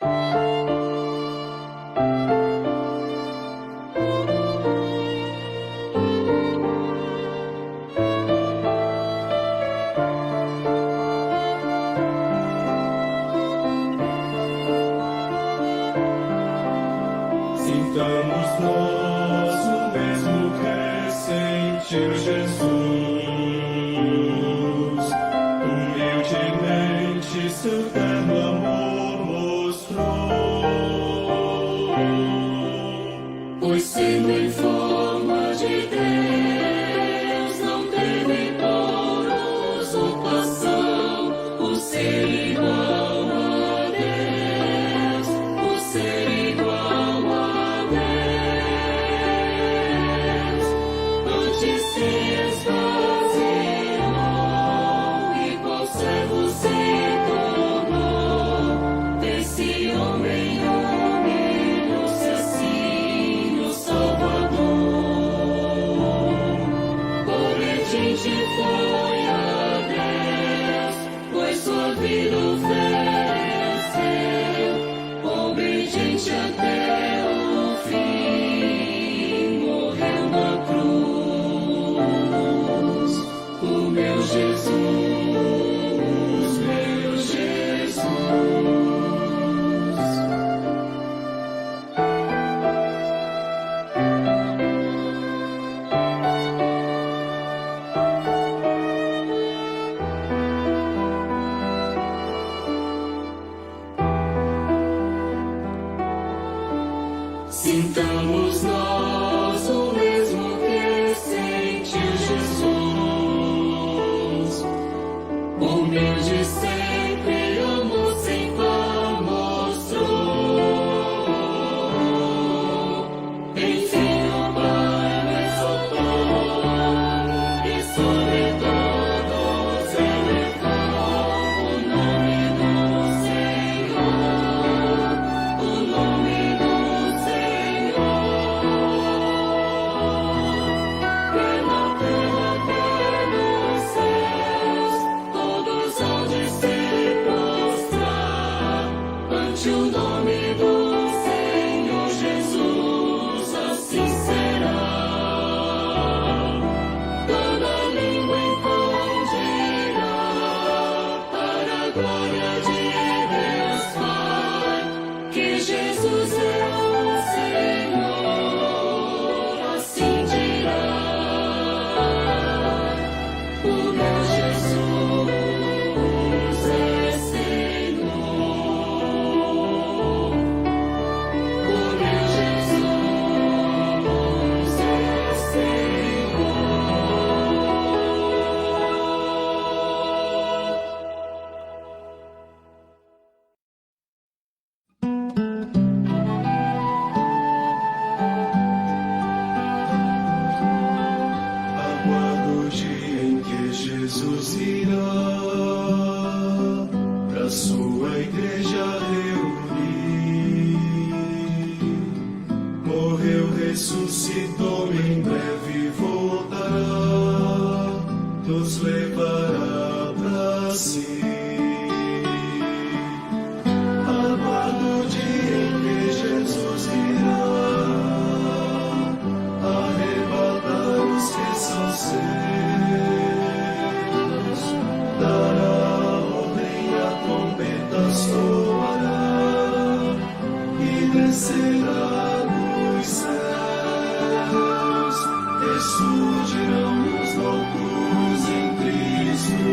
Sintamos nós o mesmo que sentiu Jesus, humildemente seu terno amor mostrou, pois sendo em forma de Deus, não teve por usurpação o ser igual a Deus, o ser igual a Deus. Antes se esvaziou, igual servo se tornou, desse homem humilhou-se assim o Salvador. Obediente foi a Deus, pois sua vida ofereceu, obediente até o fim, morreu na cruz. O meu Jesus, meu Jesus. Sintamos nós o mesmo que sentiu Jesus, humilde sempre, amor sem par mostrou. Enfim o Pai o exaltou, e sobre todos elevou o nome do Senhor, o nome do Senhor. Quer na terra, quer nos céus, todos hão de se prostrar ante o nome do Senhor Jesus, assim será. Toda língua entenderá para a glória de Deus Pai, que Jesus é o Senhor, assim dirá. O meu Jesus é Senhor. O meu Jesus é Senhor. Aguardo o dia em que Jesus irá pra sua igreja reunir. Morreu, ressuscitou, em breve voltará, nos levará pra si. Aguardo o dia em que Jesus irá arrebatar os que são seus, dará ordem, a trombeta soará e descerá dos céus. Ressurgirão os loucos em Cristo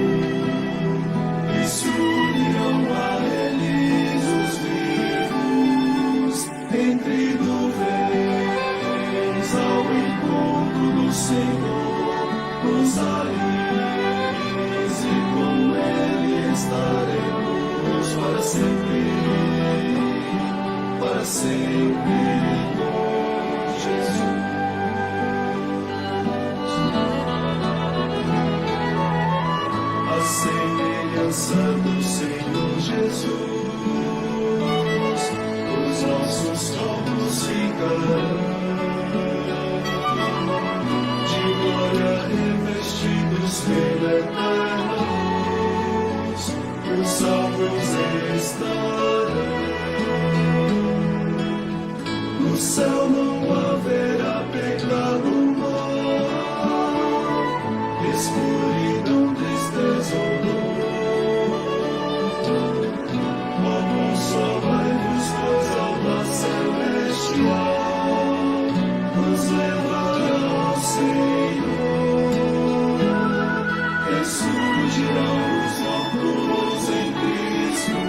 e se unirão a eles os vivos entre nuvens ao encontro do Senhor nos ares, e com Ele estaremos para sempre com Jesus. A semelhança do Senhor Jesus, os nossos corpos ficarão de glória revestidos pela eterna luz, os salvos estarão ressurgirão os mortos em Cristo,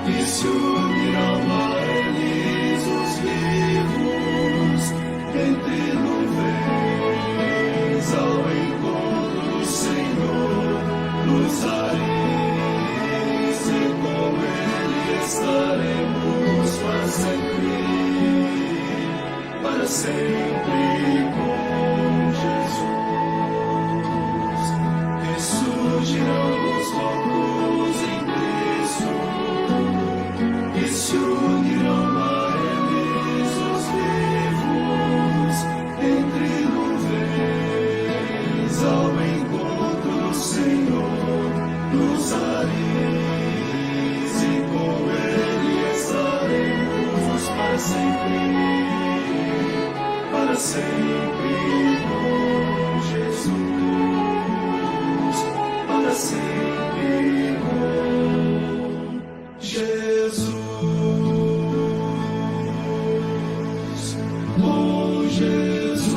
e se unirão a eles os vivos, entre nuvens ao encontro do Senhor, nos ares, e com Ele estaremos para sempre com Jesus. Ressurgirão os mortos em Cristo, e se unirão a eles os vivos, entre nuvens ao encontro do Senhor, nos ares, e com Ele estaremos para sempre com Jesus, para sempre com Jesus, com Jesus.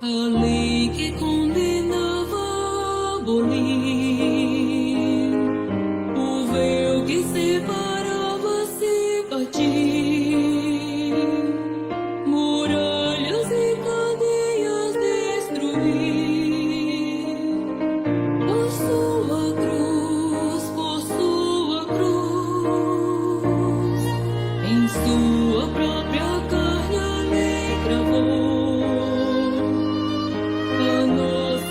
A lei que condenava abolir, o véu que separava se partiu, muralhas e cadeias destruir. Por sua cruz, em sua própria carne a lei cravou. A nós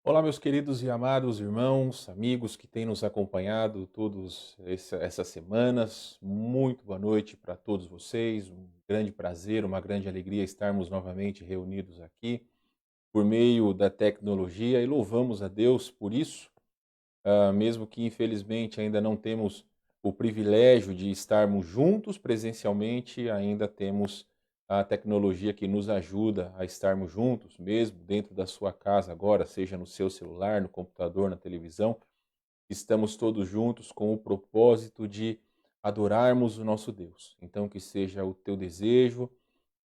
Olá, meus queridos e amados irmãos, amigos que têm nos acompanhado essas semanas. Muito boa noite para todos vocês. Um grande prazer, uma grande alegria estarmos novamente reunidos aqui por meio da tecnologia e louvamos a Deus por isso, mesmo que infelizmente ainda não temos o privilégio de estarmos juntos presencialmente, ainda temos a tecnologia que nos ajuda a estarmos juntos, mesmo dentro da sua casa agora, seja no seu celular, no computador, na televisão. Estamos todos juntos com o propósito de adorarmos o nosso Deus. Então, que seja o teu desejo,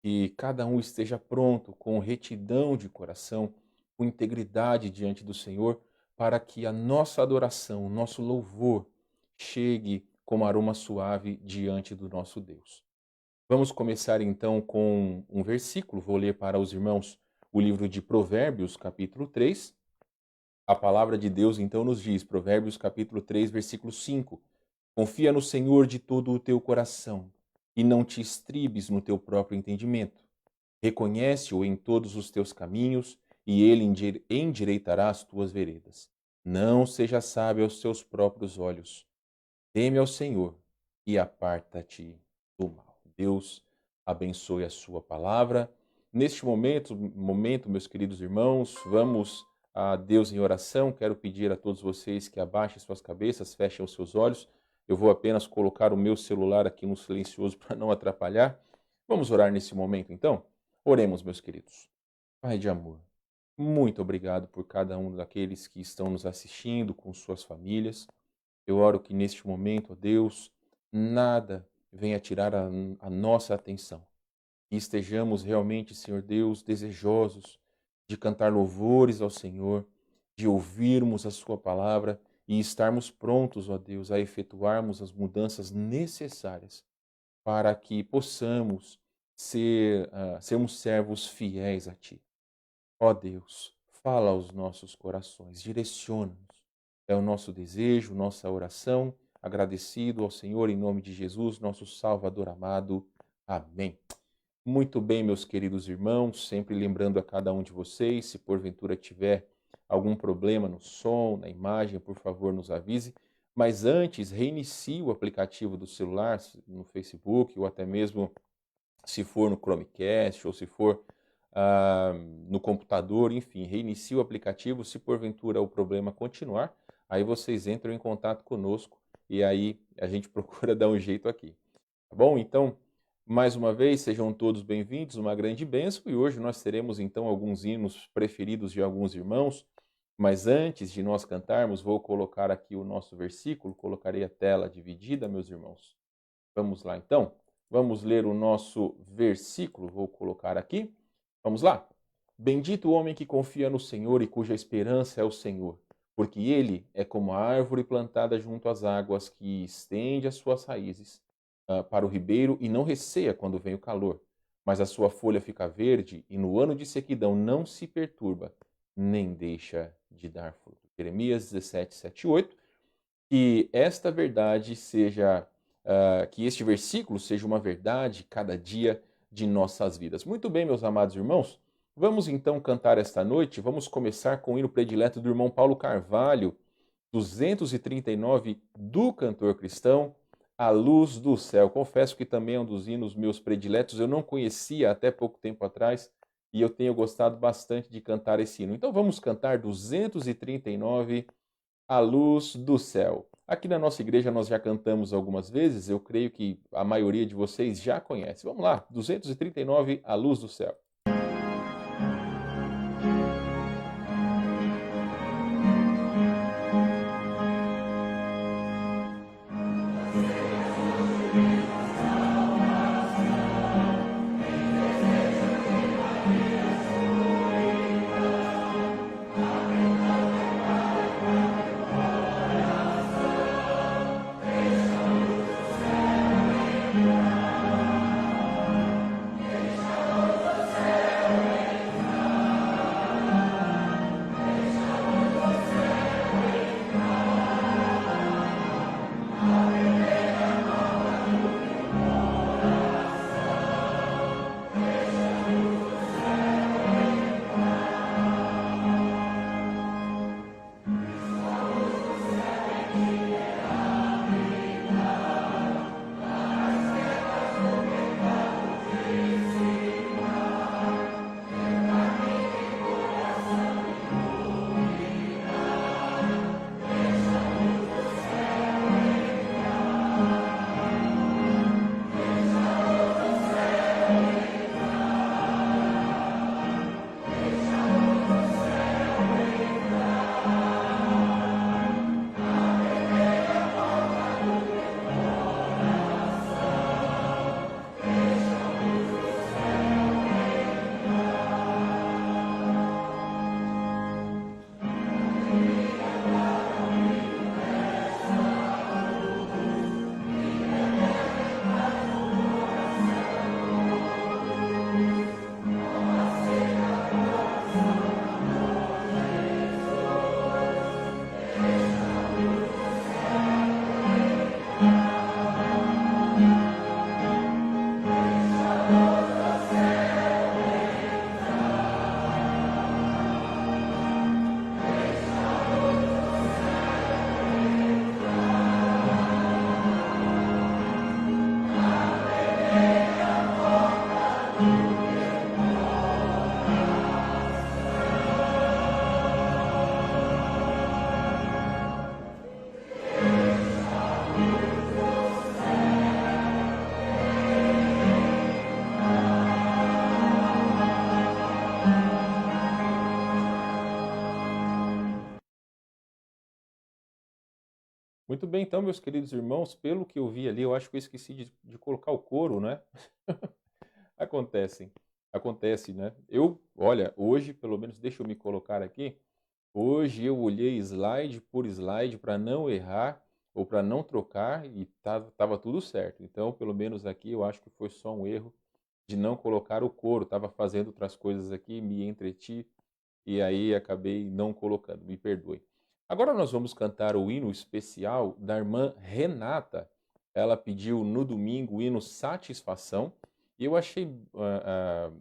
que cada um esteja pronto, com retidão de coração, com integridade diante do Senhor, para que a nossa adoração, o nosso louvor, chegue como aroma suave diante do nosso Deus. Vamos começar então com um versículo. Vou ler para os irmãos o livro de Provérbios, capítulo 3. A palavra de Deus então nos diz, Provérbios, capítulo 3, versículo 5. Confia no Senhor de todo o teu coração e não te estribes no teu próprio entendimento. Reconhece-o em todos os teus caminhos e ele endireitará as tuas veredas. Não seja sábio aos teus próprios olhos. Teme ao Senhor e aparta-te do mal. Deus abençoe a sua palavra. Neste momento, meus queridos irmãos, vamos a Deus em oração. Quero pedir a todos vocês que abaixem suas cabeças, fechem os seus olhos. Eu vou apenas colocar o meu celular aqui no silencioso para não atrapalhar. Vamos orar nesse momento, então? Oremos, meus queridos. Pai de amor, muito obrigado por cada um daqueles que estão nos assistindo com suas famílias. Eu oro que neste momento, ó Deus, nada venha tirar a nossa atenção. Que estejamos realmente, Senhor Deus, desejosos de cantar louvores ao Senhor, de ouvirmos a sua palavra e estarmos prontos, ó Deus, a efetuarmos as mudanças necessárias para que possamos sermos servos fiéis a Ti. Ó Deus, fala aos nossos corações, direciona-nos. É o nosso desejo, nossa oração, agradecido ao Senhor em nome de Jesus, nosso Salvador amado. Amém. Muito bem, meus queridos irmãos, sempre lembrando a cada um de vocês, se porventura tiver algum problema no som, na imagem, por favor, nos avise. Mas antes, reinicie o aplicativo do celular, no Facebook, ou até mesmo se for no Chromecast, ou se for no computador, enfim, reinicie o aplicativo. Se porventura o problema continuar, aí vocês entram em contato conosco e aí a gente procura dar um jeito aqui. Tá bom? Então, mais uma vez, sejam todos bem-vindos, uma grande bênção. E hoje nós teremos então alguns hinos preferidos de alguns irmãos. Mas antes de nós cantarmos, vou colocar aqui o nosso versículo, colocarei a tela dividida, meus irmãos. Vamos lá então? Vamos ler o nosso versículo, vou colocar aqui. Vamos lá? Bendito o homem que confia no Senhor e cuja esperança é o Senhor, porque ele é como a árvore plantada junto às águas, que estende as suas raízes para o ribeiro e não receia quando vem o calor, mas a sua folha fica verde e no ano de sequidão não se perturba, nem deixa de dar fruto. Jeremias 17, 7 e 8. Que esta verdade seja, que este versículo seja uma verdade cada dia de nossas vidas. Muito bem, meus amados irmãos, vamos então cantar esta noite. Vamos começar com o hino predileto do irmão Paulo Carvalho, 239, do cantor cristão, A Luz do Céu. Confesso que também é um dos hinos meus prediletos. Eu não conhecia até pouco tempo atrás e eu tenho gostado bastante de cantar esse hino. Então vamos cantar 239, A Luz do Céu. Aqui na nossa igreja nós já cantamos algumas vezes, eu creio que a maioria de vocês já conhece. Vamos lá, 239, A Luz do Céu. Deixa Muito bem, então, meus queridos irmãos, pelo que eu vi ali, eu acho que eu esqueci de colocar o coro, né? Acontecem, acontece, né? Olha, hoje, pelo menos, deixa eu me colocar aqui. Hoje eu olhei slide por slide para não errar ou para não trocar e tava tudo certo. Então, pelo menos aqui, eu acho que foi só um erro de não colocar o coro. Estava fazendo outras coisas aqui, me entreti e aí acabei não colocando. Me perdoe. Agora nós vamos cantar o hino especial da irmã Renata. Ela pediu no domingo o hino Satisfação. E eu achei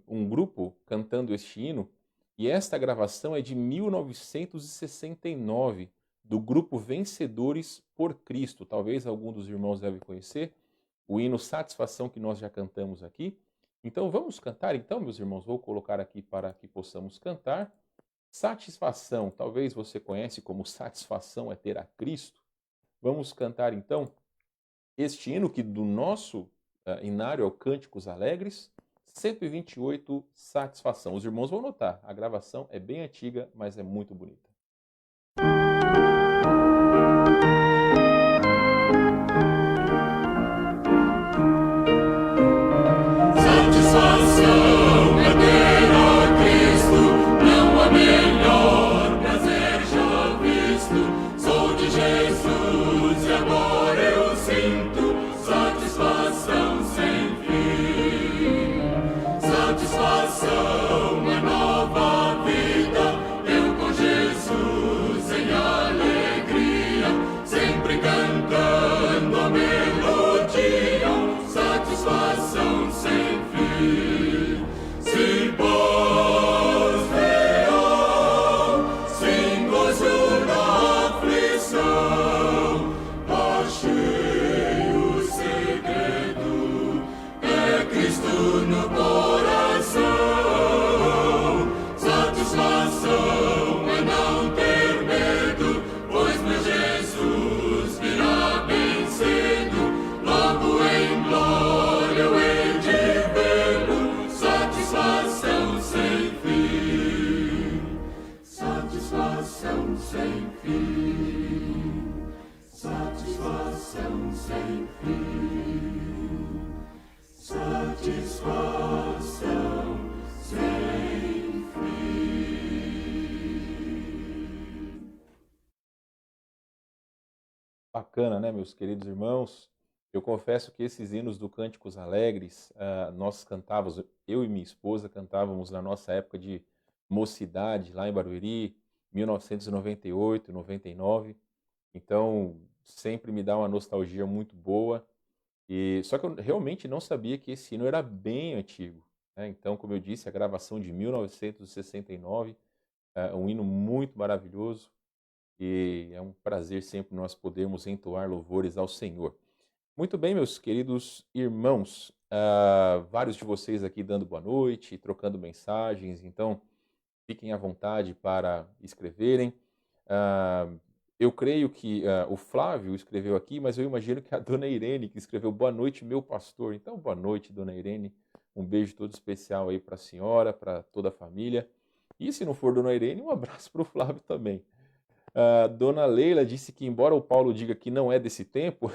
um grupo cantando este hino. E esta gravação é de 1969, do grupo Vencedores por Cristo. Talvez algum dos irmãos deve conhecer o hino Satisfação que nós já cantamos aqui. Então vamos cantar então, meus irmãos. Vou colocar aqui para que possamos cantar. Satisfação, talvez você conhece como Satisfação é ter a Cristo. Vamos cantar então este hino que do nosso inário é o Cânticos Alegres, 128, Satisfação. Os irmãos vão notar, a gravação é bem antiga, mas é muito bonita. Satisfação é ter a Cristo, não há melhor prazer já visto. Sou de Jesus e agora eu sinto satisfação sem fim. Satisfação é nova vida, eu com Jesus em alegria, sempre cantando a melodia. Satisfação sem fim. Se paz real, sem gozo na aflição, achei o segredo, é Cristo no coração. Satisfação é não ter medo, pois meu Jesus virá bem cedo. Logo em glória eu hei de vê-lo. Satisfação sem fim. Satisfação sem fim. Satisfação sem fim. Satisfação sem fim. Bacana, né, meus queridos irmãos? Eu confesso que esses hinos do Cânticos Alegres, nós cantávamos, eu e minha esposa cantávamos na nossa época de mocidade, lá em Barueri, 1998, 99. Então, sempre me dá uma nostalgia muito boa. Só que eu realmente não sabia que esse hino era bem antigo, né? Então, como eu disse, a gravação de 1969, um hino muito maravilhoso. E é um prazer sempre nós podermos entoar louvores ao Senhor. Muito bem, meus queridos irmãos, vários de vocês aqui dando boa noite, trocando mensagens, então fiquem à vontade para escreverem. Eu creio que o Flávio escreveu aqui, mas eu imagino que a dona Irene que escreveu boa noite, meu pastor. Então, boa noite, dona Irene. Um beijo todo especial aí para a senhora, para toda a família. E se não for dona Irene, um abraço para o Flávio também. Dona Leila disse que, embora o Paulo diga que não é desse tempo,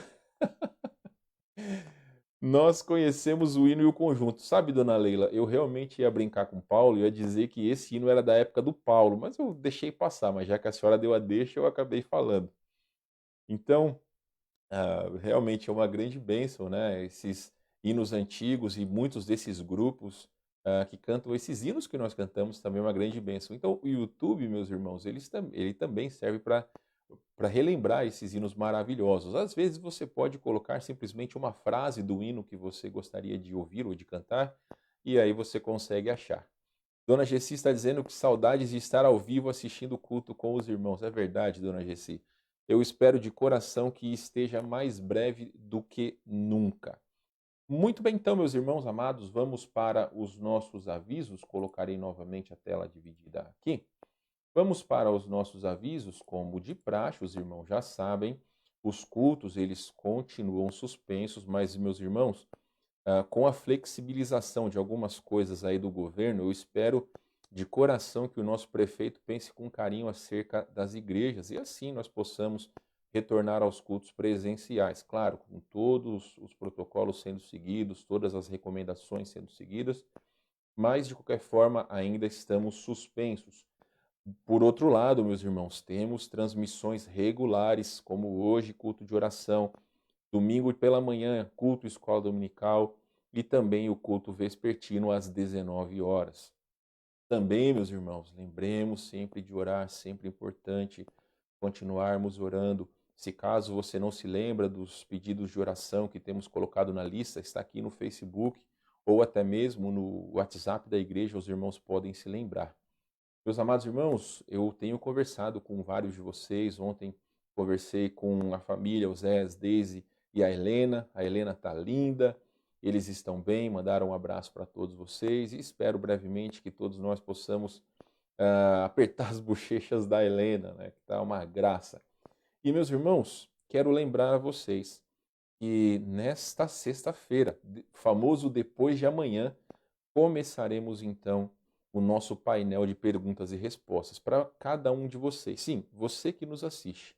nós conhecemos o hino e o conjunto. Sabe, dona Leila, eu realmente ia brincar com o Paulo e ia dizer que esse hino era da época do Paulo, mas eu deixei passar, mas já que a senhora deu a deixa, eu acabei falando. Então, realmente é uma grande bênção, né? Esses hinos antigos e muitos desses grupos que cantam esses hinos que nós cantamos também é uma grande bênção. Então, o YouTube, meus irmãos, ele também serve para relembrar esses hinos maravilhosos. Às vezes você pode colocar simplesmente uma frase do hino que você gostaria de ouvir ou de cantar, e aí você consegue achar. Dona Gessi está dizendo que saudades de estar ao vivo assistindo o culto com os irmãos. É verdade, Dona Gessi. Eu espero de coração que esteja mais breve do que nunca. Muito bem, então, meus irmãos amados, vamos para os nossos avisos. Colocarei novamente a tela dividida aqui. Vamos para os nossos avisos, como de praxe, os irmãos já sabem, os cultos eles continuam suspensos, mas, meus irmãos, com a flexibilização de algumas coisas aí do governo, eu espero de coração que o nosso prefeito pense com carinho acerca das igrejas e assim nós possamos retornar aos cultos presenciais. Claro, com todos os protocolos sendo seguidos, todas as recomendações sendo seguidas, mas de qualquer forma ainda estamos suspensos. Por outro lado, meus irmãos, temos transmissões regulares, como hoje, culto de oração, domingo pela manhã, culto escola dominical e também o culto vespertino às 19 horas. Também, meus irmãos, lembremos sempre de orar, sempre importante continuarmos orando. Se caso você não se lembra dos pedidos de oração que temos colocado na lista, está aqui no Facebook ou até mesmo no WhatsApp da igreja, os irmãos podem se lembrar. Meus amados irmãos, eu tenho conversado com vários de vocês. Ontem conversei com a família, o Zé, a Deise e a Helena. A Helena está linda, eles estão bem, mandaram um abraço para todos vocês e espero brevemente que todos nós possamos apertar as bochechas da Helena, né, que está uma graça. E meus irmãos, quero lembrar a vocês que nesta sexta-feira, famoso depois de amanhã, começaremos então o nosso painel de perguntas e respostas para cada um de vocês. Sim, você que nos assiste.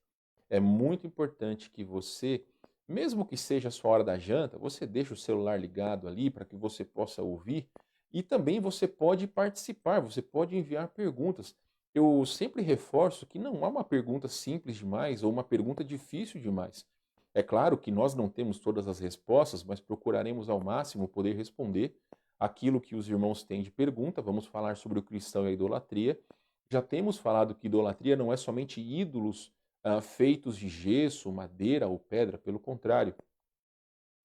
É muito importante que você, mesmo que seja a sua hora da janta, você deixe o celular ligado ali para que você possa ouvir e também você pode participar, você pode enviar perguntas. Eu sempre reforço que não há uma pergunta simples demais ou uma pergunta difícil demais. É claro que nós não temos todas as respostas, mas procuraremos ao máximo poder responder aquilo que os irmãos têm de pergunta. Vamos falar sobre o cristão e a idolatria. Já temos falado que idolatria não é somente ídolos feitos de gesso, madeira ou pedra, pelo contrário.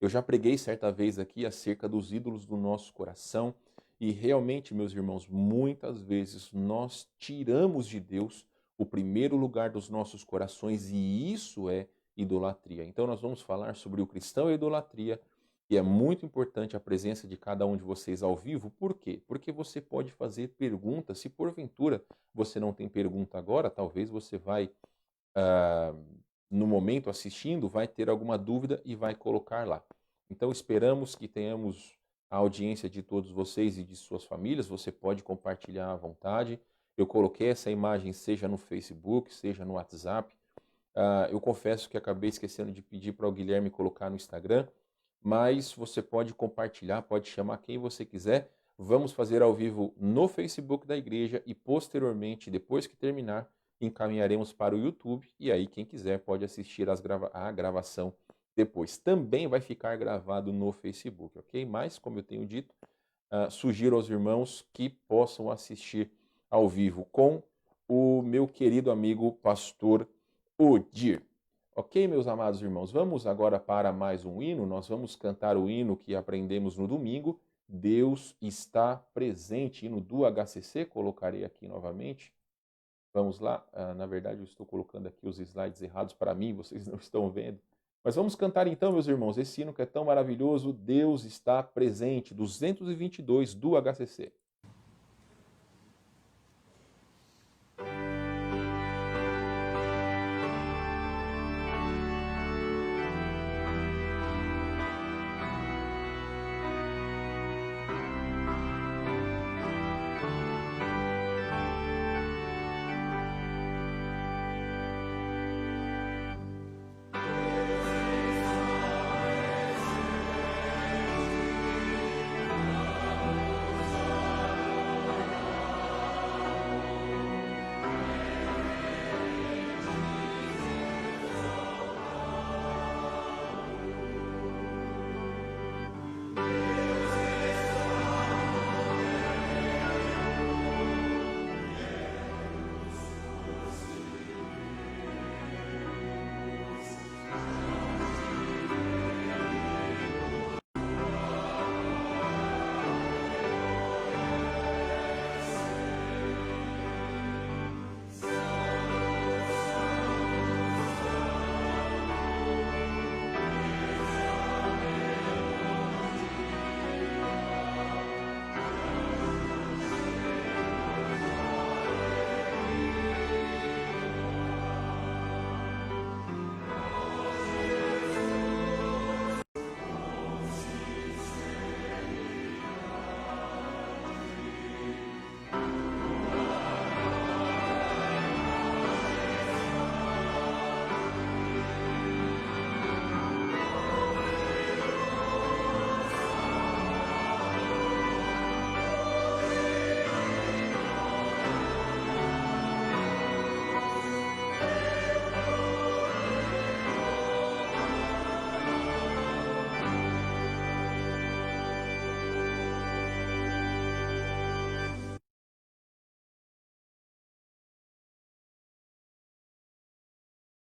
Eu já preguei certa vez aqui acerca dos ídolos do nosso coração e realmente, meus irmãos, muitas vezes nós tiramos de Deus o primeiro lugar dos nossos corações e isso é idolatria. Então nós vamos falar sobre o cristão e a idolatria. E é muito importante a presença de cada um de vocês ao vivo. Por quê? Porque você pode fazer perguntas. Se porventura você não tem pergunta agora, talvez você vai, no momento assistindo, vai ter alguma dúvida e vai colocar lá. Então esperamos que tenhamos a audiência de todos vocês e de suas famílias. Você pode compartilhar à vontade. Eu coloquei essa imagem seja no Facebook, seja no WhatsApp. Eu confesso que acabei esquecendo de pedir para o Guilherme colocar no Instagram. Mas você pode compartilhar, pode chamar quem você quiser. Vamos fazer ao vivo no Facebook da igreja e posteriormente, depois que terminar, encaminharemos para o YouTube e aí quem quiser pode assistir a gravação depois. Também vai ficar gravado no Facebook, ok? Mas, como eu tenho dito, sugiro aos irmãos que possam assistir ao vivo com o meu querido amigo pastor Odir. Ok, meus amados irmãos, vamos agora para mais um hino. Nós vamos cantar o hino que aprendemos no domingo. Deus está presente, hino do HCC. Colocarei aqui novamente. Vamos lá. Na verdade, eu estou colocando aqui os slides errados para mim, vocês não estão vendo. Mas vamos cantar então, meus irmãos, esse hino que é tão maravilhoso. Deus está presente, 222 do HCC.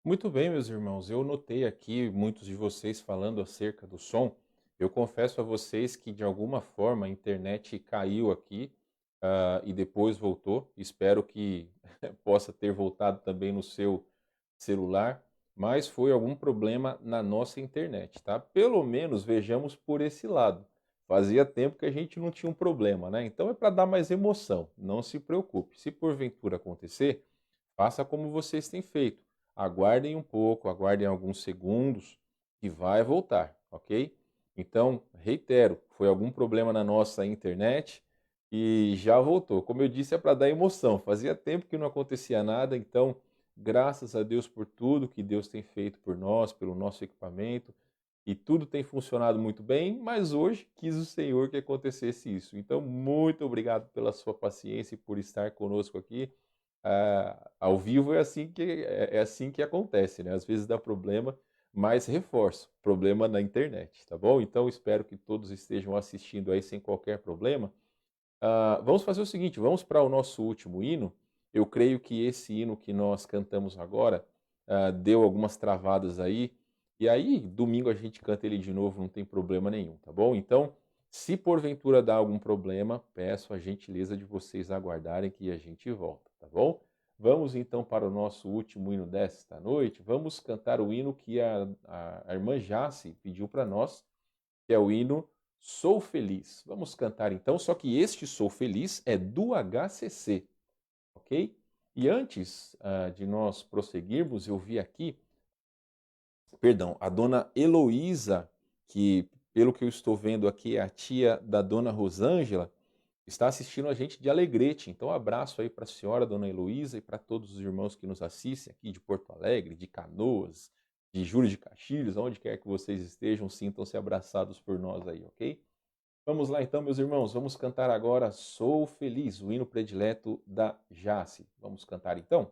Muito bem, meus irmãos. Eu notei aqui muitos de vocês falando acerca do som. Eu confesso a vocês que de alguma forma a internet caiu aqui, e depois voltou. Espero que possa ter voltado também no seu celular, mas foi algum problema na nossa internet, tá? Pelo menos vejamos por esse lado. Fazia tempo que a gente não tinha um problema, né? Então é para dar mais emoção. Não se preocupe. Se porventura acontecer, faça como vocês têm feito. Aguardem um pouco, aguardem alguns segundos e vai voltar, ok? Então, reitero, foi algum problema na nossa internet e já voltou. Como eu disse, é para dar emoção. Fazia tempo que não acontecia nada, então, graças a Deus por tudo que Deus tem feito por nós, pelo nosso equipamento, e tudo tem funcionado muito bem, mas hoje quis o Senhor que acontecesse isso. Então, muito obrigado pela sua paciência e por estar conosco aqui. Ao vivo é assim que acontece, né? Às vezes dá problema, mas reforço, problema na internet, tá bom? Então espero que todos estejam assistindo aí sem qualquer problema. Vamos fazer o seguinte, vamos para o nosso último hino. Eu creio que esse hino que nós cantamos agora deu algumas travadas aí, e aí domingo a gente canta ele de novo, não tem problema nenhum, tá bom? Então, se porventura dá algum problema, peço a gentileza de vocês aguardarem que a gente volta, tá bom? Vamos então para o nosso último hino desta noite. Vamos cantar o hino que a irmã Jace pediu para nós, que é o hino Sou Feliz. Vamos cantar então, só que este Sou Feliz é do HCC, ok? E antes de nós prosseguirmos, eu vi aqui, perdão, a dona Heloísa, que pelo que eu estou vendo aqui é a tia da dona Rosângela, está assistindo a gente de Alegrete. Então, abraço aí para a senhora, dona Heloísa, e para todos os irmãos que nos assistem aqui de Porto Alegre, de Canoas, de Júlio de Castilhos, onde quer que vocês estejam, sintam-se abraçados por nós aí, ok? Vamos lá então, meus irmãos, vamos cantar agora Sou Feliz, o hino predileto da Jace. Vamos cantar então?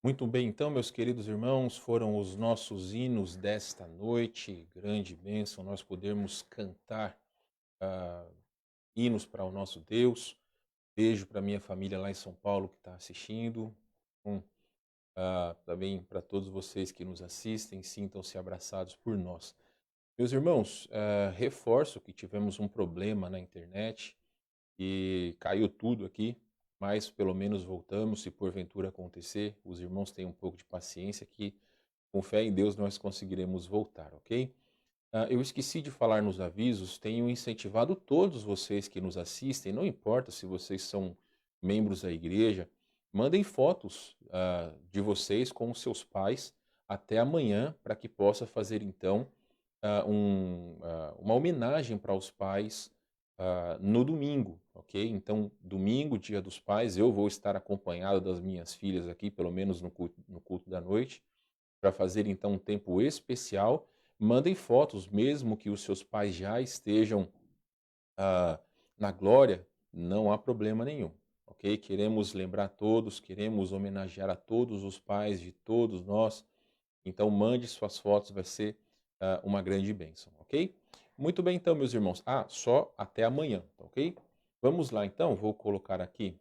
Muito bem, então, meus queridos irmãos, foram os nossos hinos desta noite. Grande bênção nós podermos cantar ah, hinos para o nosso Deus. Beijo para minha família lá em São Paulo que está assistindo. Um, também para todos vocês que nos assistem, sintam-se abraçados por nós. Meus irmãos, reforço que tivemos um problema na internet e caiu tudo aqui, mas pelo menos voltamos. Se porventura acontecer, os irmãos tenham um pouco de paciência que, com fé em Deus, nós conseguiremos voltar, ok? Eu esqueci de falar nos avisos, tenho incentivado todos vocês que nos assistem, não importa se vocês são membros da igreja, mandem fotos de vocês com os seus pais até amanhã, para que possa fazer então uma homenagem para os pais no domingo, ok? Então, domingo, dia dos pais, eu vou estar acompanhado das minhas filhas aqui, pelo menos no culto da noite, para fazer então um tempo especial. Mandem fotos, mesmo que os seus pais já estejam na glória, não há problema nenhum, ok? Queremos lembrar todos, queremos homenagear a todos os pais de todos nós. Então, mande suas fotos, vai ser uma grande bênção, ok? Muito bem, então, meus irmãos. Só até amanhã, tá ok? Vamos lá, então. Vou colocar aqui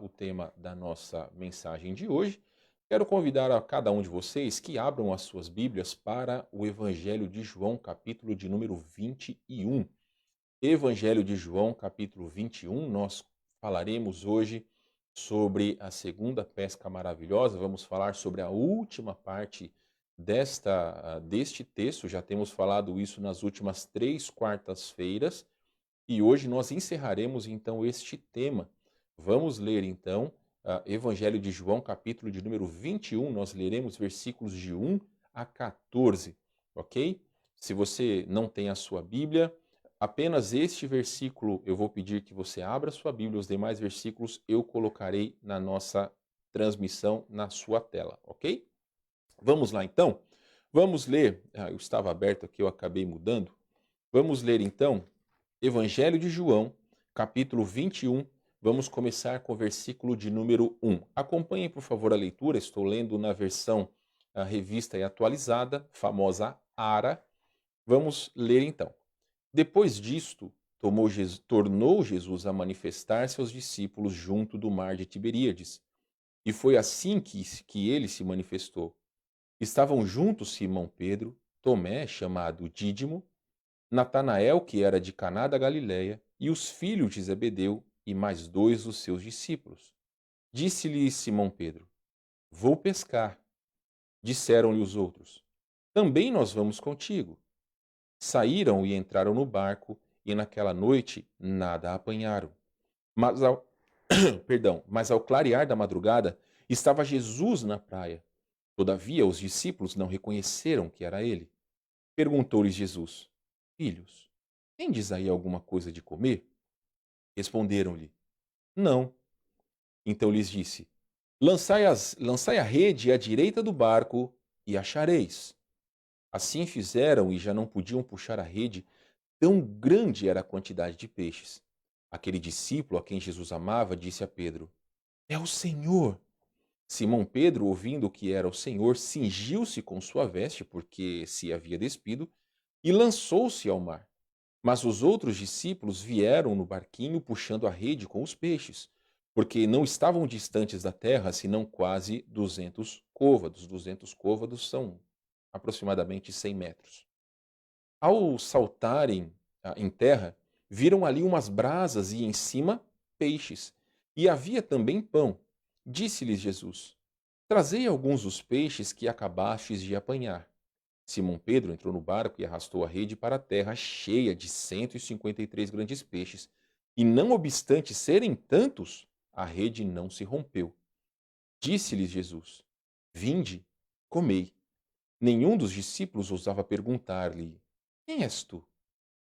o tema da nossa mensagem de hoje. Quero convidar a cada um de vocês que abram as suas Bíblias para o Evangelho de João, capítulo de número 21. Evangelho de João, capítulo 21. Nós falaremos hoje sobre a segunda pesca maravilhosa. Vamos falar sobre a última parte deste texto. Já temos falado isso nas últimas 3 quartas-feiras e hoje nós encerraremos então este tema. Vamos ler então Evangelho de João, capítulo de número 21. Nós leremos versículos de 1 a 14, ok? Se você não tem a sua Bíblia, apenas este versículo eu vou pedir que você abra a sua Bíblia. Os demais versículos eu colocarei na nossa transmissão na sua tela, ok? Vamos lá então? Vamos ler, eu estava aberto aqui, eu acabei mudando. Vamos ler então Evangelho de João, capítulo 21. Vamos começar com o versículo de número 1. Acompanhem, por favor, a leitura. Estou lendo na versão revista e atualizada, famosa ARA. Vamos ler então. Depois disto, tornou Jesus a manifestar-se aos discípulos junto do mar de Tiberíades. E foi assim que ele se manifestou. Estavam juntos Simão Pedro, Tomé, chamado Dídimo, Natanael, que era de Caná da Galileia, e os filhos de Zebedeu, e mais 2 dos seus discípulos. Disse-lhe Simão Pedro: Vou pescar. Disseram-lhe os outros: Também nós vamos contigo. Saíram e entraram no barco, e naquela noite nada apanharam. Mas mas ao clarear da madrugada, estava Jesus na praia. Todavia os discípulos não reconheceram que era ele. Perguntou-lhes Jesus: Filhos, tendes aí alguma coisa de comer? Responderam-lhe: Não. Então lhes disse: lançai a rede à direita do barco e achareis. Assim fizeram e já não podiam puxar a rede, tão grande era a quantidade de peixes. Aquele discípulo a quem Jesus amava disse a Pedro: É o Senhor. Simão Pedro, ouvindo que era o Senhor, cingiu-se com sua veste, porque se havia despido, e lançou-se ao mar. Mas os outros discípulos vieram no barquinho puxando a rede com os peixes, porque não estavam distantes da terra, senão quase 200 côvados. 200 côvados são aproximadamente 100 metros. Ao saltarem em terra, viram ali umas brasas e em cima peixes. E havia também pão. Disse-lhes Jesus: Trazei alguns dos peixes que acabastes de apanhar. Simão Pedro entrou no barco e arrastou a rede para a terra, cheia de 153 grandes peixes. E não obstante serem tantos, a rede não se rompeu. Disse-lhes Jesus: Vinde, comei. Nenhum dos discípulos ousava perguntar-lhe: Quem és tu?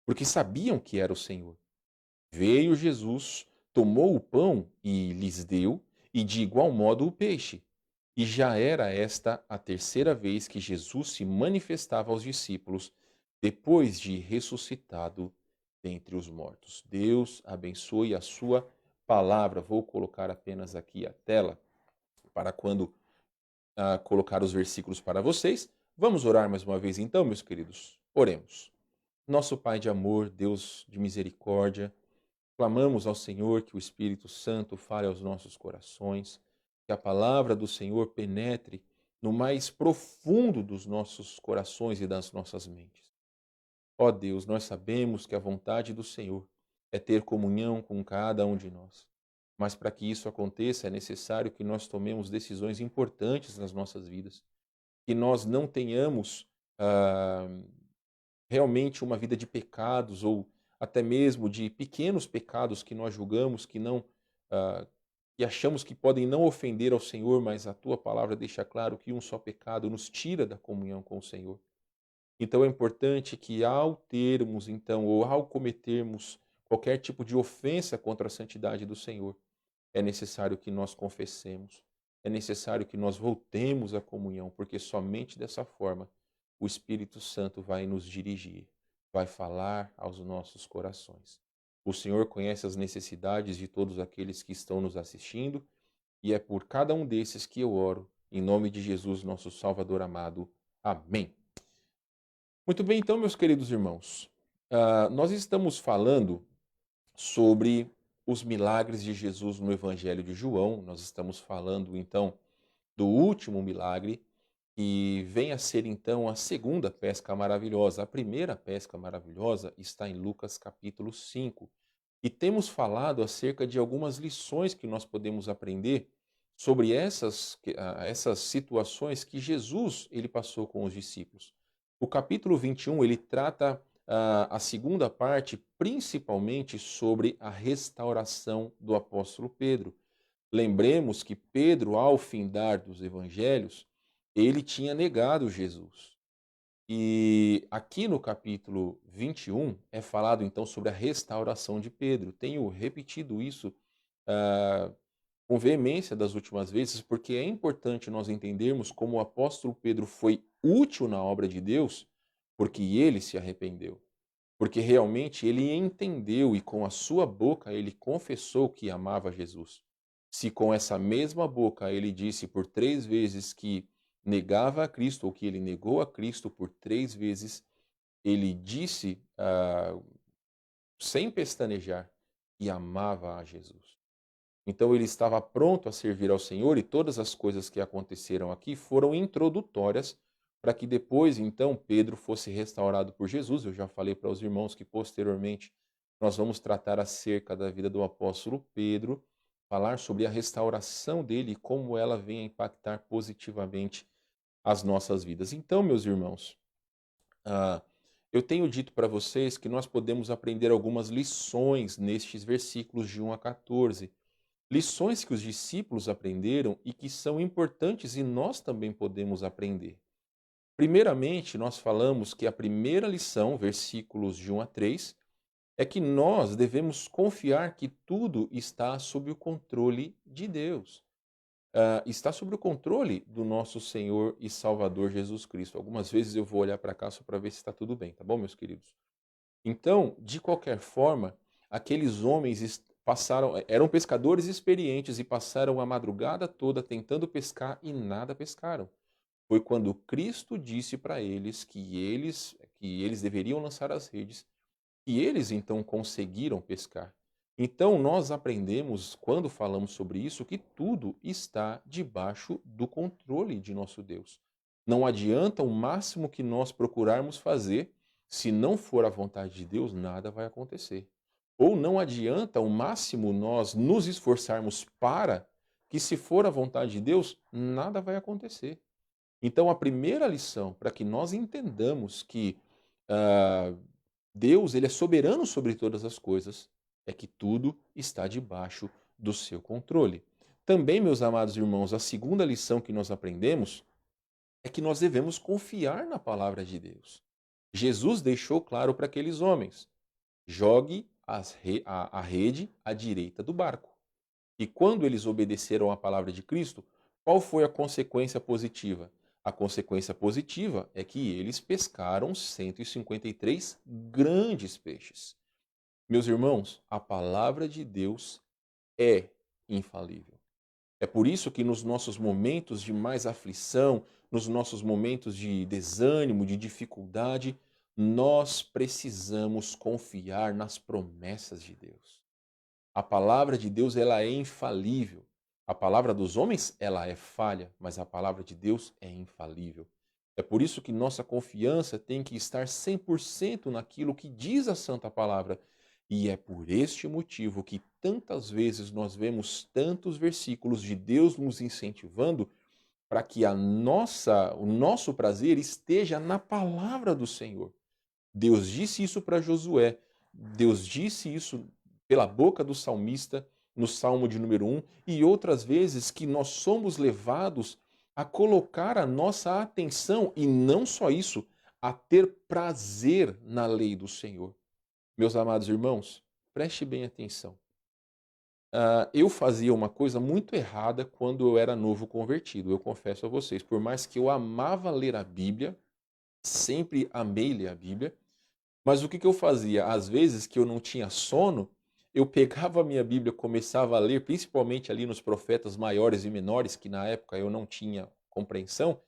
Porque sabiam que era o Senhor. Veio Jesus, tomou o pão e lhes deu, e de igual modo o peixe. E já era esta a 3ª vez que Jesus se manifestava aos discípulos, depois de ressuscitado dentre os mortos. Deus abençoe a sua palavra. Vou colocar apenas aqui a tela, para quando colocar os versículos para vocês. Vamos orar mais uma vez então, meus queridos? Oremos. Nosso Pai de amor, Deus de misericórdia, clamamos ao Senhor que o Espírito Santo fale aos nossos corações, que a palavra do Senhor penetre no mais profundo dos nossos corações e das nossas mentes. Ó Deus, nós sabemos que a vontade do Senhor é ter comunhão com cada um de nós. Mas para que isso aconteça, é necessário que nós tomemos decisões importantes nas nossas vidas, que nós não tenhamos ah, realmente uma vida de pecados ou até mesmo de pequenos pecados que nós julgamos que não ah, que achamos que podem não ofender ao Senhor, mas a tua palavra deixa claro que um só pecado nos tira da comunhão com o Senhor. Então é importante que ao termos então ou ao cometermos qualquer tipo de ofensa contra a santidade do Senhor, é necessário que nós confessemos, é necessário que nós voltemos à comunhão, porque somente dessa forma o Espírito Santo vai nos dirigir, vai falar aos nossos corações. O Senhor conhece as necessidades de todos aqueles que estão nos assistindo e é por cada um desses que eu oro, em nome de Jesus, nosso Salvador amado. Amém. Muito bem, então, meus queridos irmãos, nós estamos falando sobre os milagres de Jesus no Evangelho de João. Nós estamos falando, então, do último milagre, que vem a ser, então, a segunda pesca maravilhosa. A primeira pesca maravilhosa está em Lucas capítulo 5. E temos falado acerca de algumas lições que nós podemos aprender sobre essas situações que Jesus ele passou com os discípulos. O capítulo 21, ele trata a segunda parte, principalmente sobre a restauração do apóstolo Pedro. Lembremos que Pedro, ao findar dos evangelhos, ele tinha negado Jesus. E aqui no capítulo 21 é falado então sobre a restauração de Pedro. Tenho repetido isso ah, com veemência das últimas vezes, porque é importante nós entendermos como o apóstolo Pedro foi útil na obra de Deus, porque ele se arrependeu. Porque realmente ele entendeu e com a sua boca ele confessou que amava Jesus. Se com essa mesma boca ele disse por 3 vezes que negava a Cristo, ou que ele negou a Cristo por 3 vezes, ele disse sem pestanejar que amava a Jesus. Então ele estava pronto a servir ao Senhor e todas as coisas que aconteceram aqui foram introdutórias para que depois, então, Pedro fosse restaurado por Jesus. Eu já falei para os irmãos que posteriormente nós vamos tratar acerca da vida do apóstolo Pedro, falar sobre a restauração dele e como ela vem a impactar positivamente as nossas vidas. Então, meus irmãos, eu tenho dito para vocês que nós podemos aprender algumas lições nestes versículos de 1 a 14. Lições que os discípulos aprenderam e que são importantes e nós também podemos aprender. Primeiramente, nós falamos que a primeira lição, versículos de 1 a 3, é que nós devemos confiar que tudo está sob o controle de Deus. Está sob o controle do nosso Senhor e Salvador Jesus Cristo. Algumas vezes eu vou olhar para cá só para ver se está tudo bem, tá bom, meus queridos? Então, de qualquer forma, aqueles homens eram pescadores experientes e passaram a madrugada toda tentando pescar e nada pescaram. Foi quando Cristo disse para eles que eles deveriam lançar as redes e eles então conseguiram pescar. Então nós aprendemos, quando falamos sobre isso, que tudo está debaixo do controle de nosso Deus. Não adianta o máximo que nós procurarmos fazer, se não for a vontade de Deus, nada vai acontecer. Ou não adianta o máximo nós nos esforçarmos para que, se for a vontade de Deus, nada vai acontecer. Então, a primeira lição, para que nós entendamos que Deus ele é soberano sobre todas as coisas, é que tudo está debaixo do seu controle. Também, meus amados irmãos, a segunda lição que nós aprendemos é que nós devemos confiar na palavra de Deus. Jesus deixou claro para aqueles homens: jogue a rede à direita do barco. E quando eles obedeceram à palavra de Cristo, qual foi a consequência positiva? A consequência positiva é que eles pescaram 153 grandes peixes. Meus irmãos, a palavra de Deus é infalível. É por isso que nos nossos momentos de mais aflição, nos nossos momentos de desânimo, de dificuldade, nós precisamos confiar nas promessas de Deus. A palavra de Deus, ela é infalível. A palavra dos homens, ela é falha, mas a palavra de Deus é infalível. É por isso que nossa confiança tem que estar 100% naquilo que diz a Santa Palavra. E é por este motivo que tantas vezes nós vemos tantos versículos de Deus nos incentivando para que o nosso prazer esteja na palavra do Senhor. Deus disse isso para Josué, Deus disse isso pela boca do salmista no Salmo de número 1, e outras vezes que nós somos levados a colocar a nossa atenção, e não só isso, a ter prazer na lei do Senhor. Meus amados irmãos, preste bem atenção. Eu fazia uma coisa muito errada quando eu era novo convertido, eu confesso a vocês. Por mais que eu amava ler a Bíblia, sempre amei ler a Bíblia, mas o que que eu fazia? Às vezes que eu não tinha sono, eu pegava a minha Bíblia, começava a ler, principalmente ali nos profetas maiores e menores, que na época eu não tinha compreensão,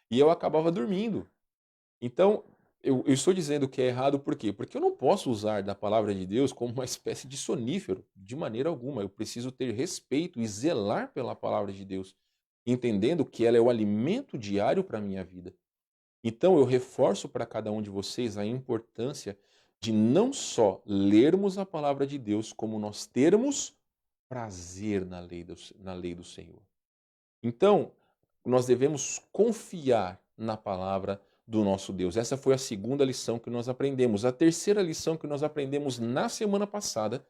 e eu acabava dormindo. Então, eu estou dizendo que é errado por quê? Porque eu não posso usar da palavra de Deus como uma espécie de sonífero, de maneira alguma. Eu preciso ter respeito e zelar pela palavra de Deus, entendendo que ela é o alimento diário para a minha vida. Então, eu reforço para cada um de vocês a importância de não só lermos a palavra de Deus, como nós termos prazer na lei do Senhor. Então, nós devemos confiar na palavra do nosso Deus. Essa foi a segunda lição que nós aprendemos. A terceira lição que nós aprendemos na semana passada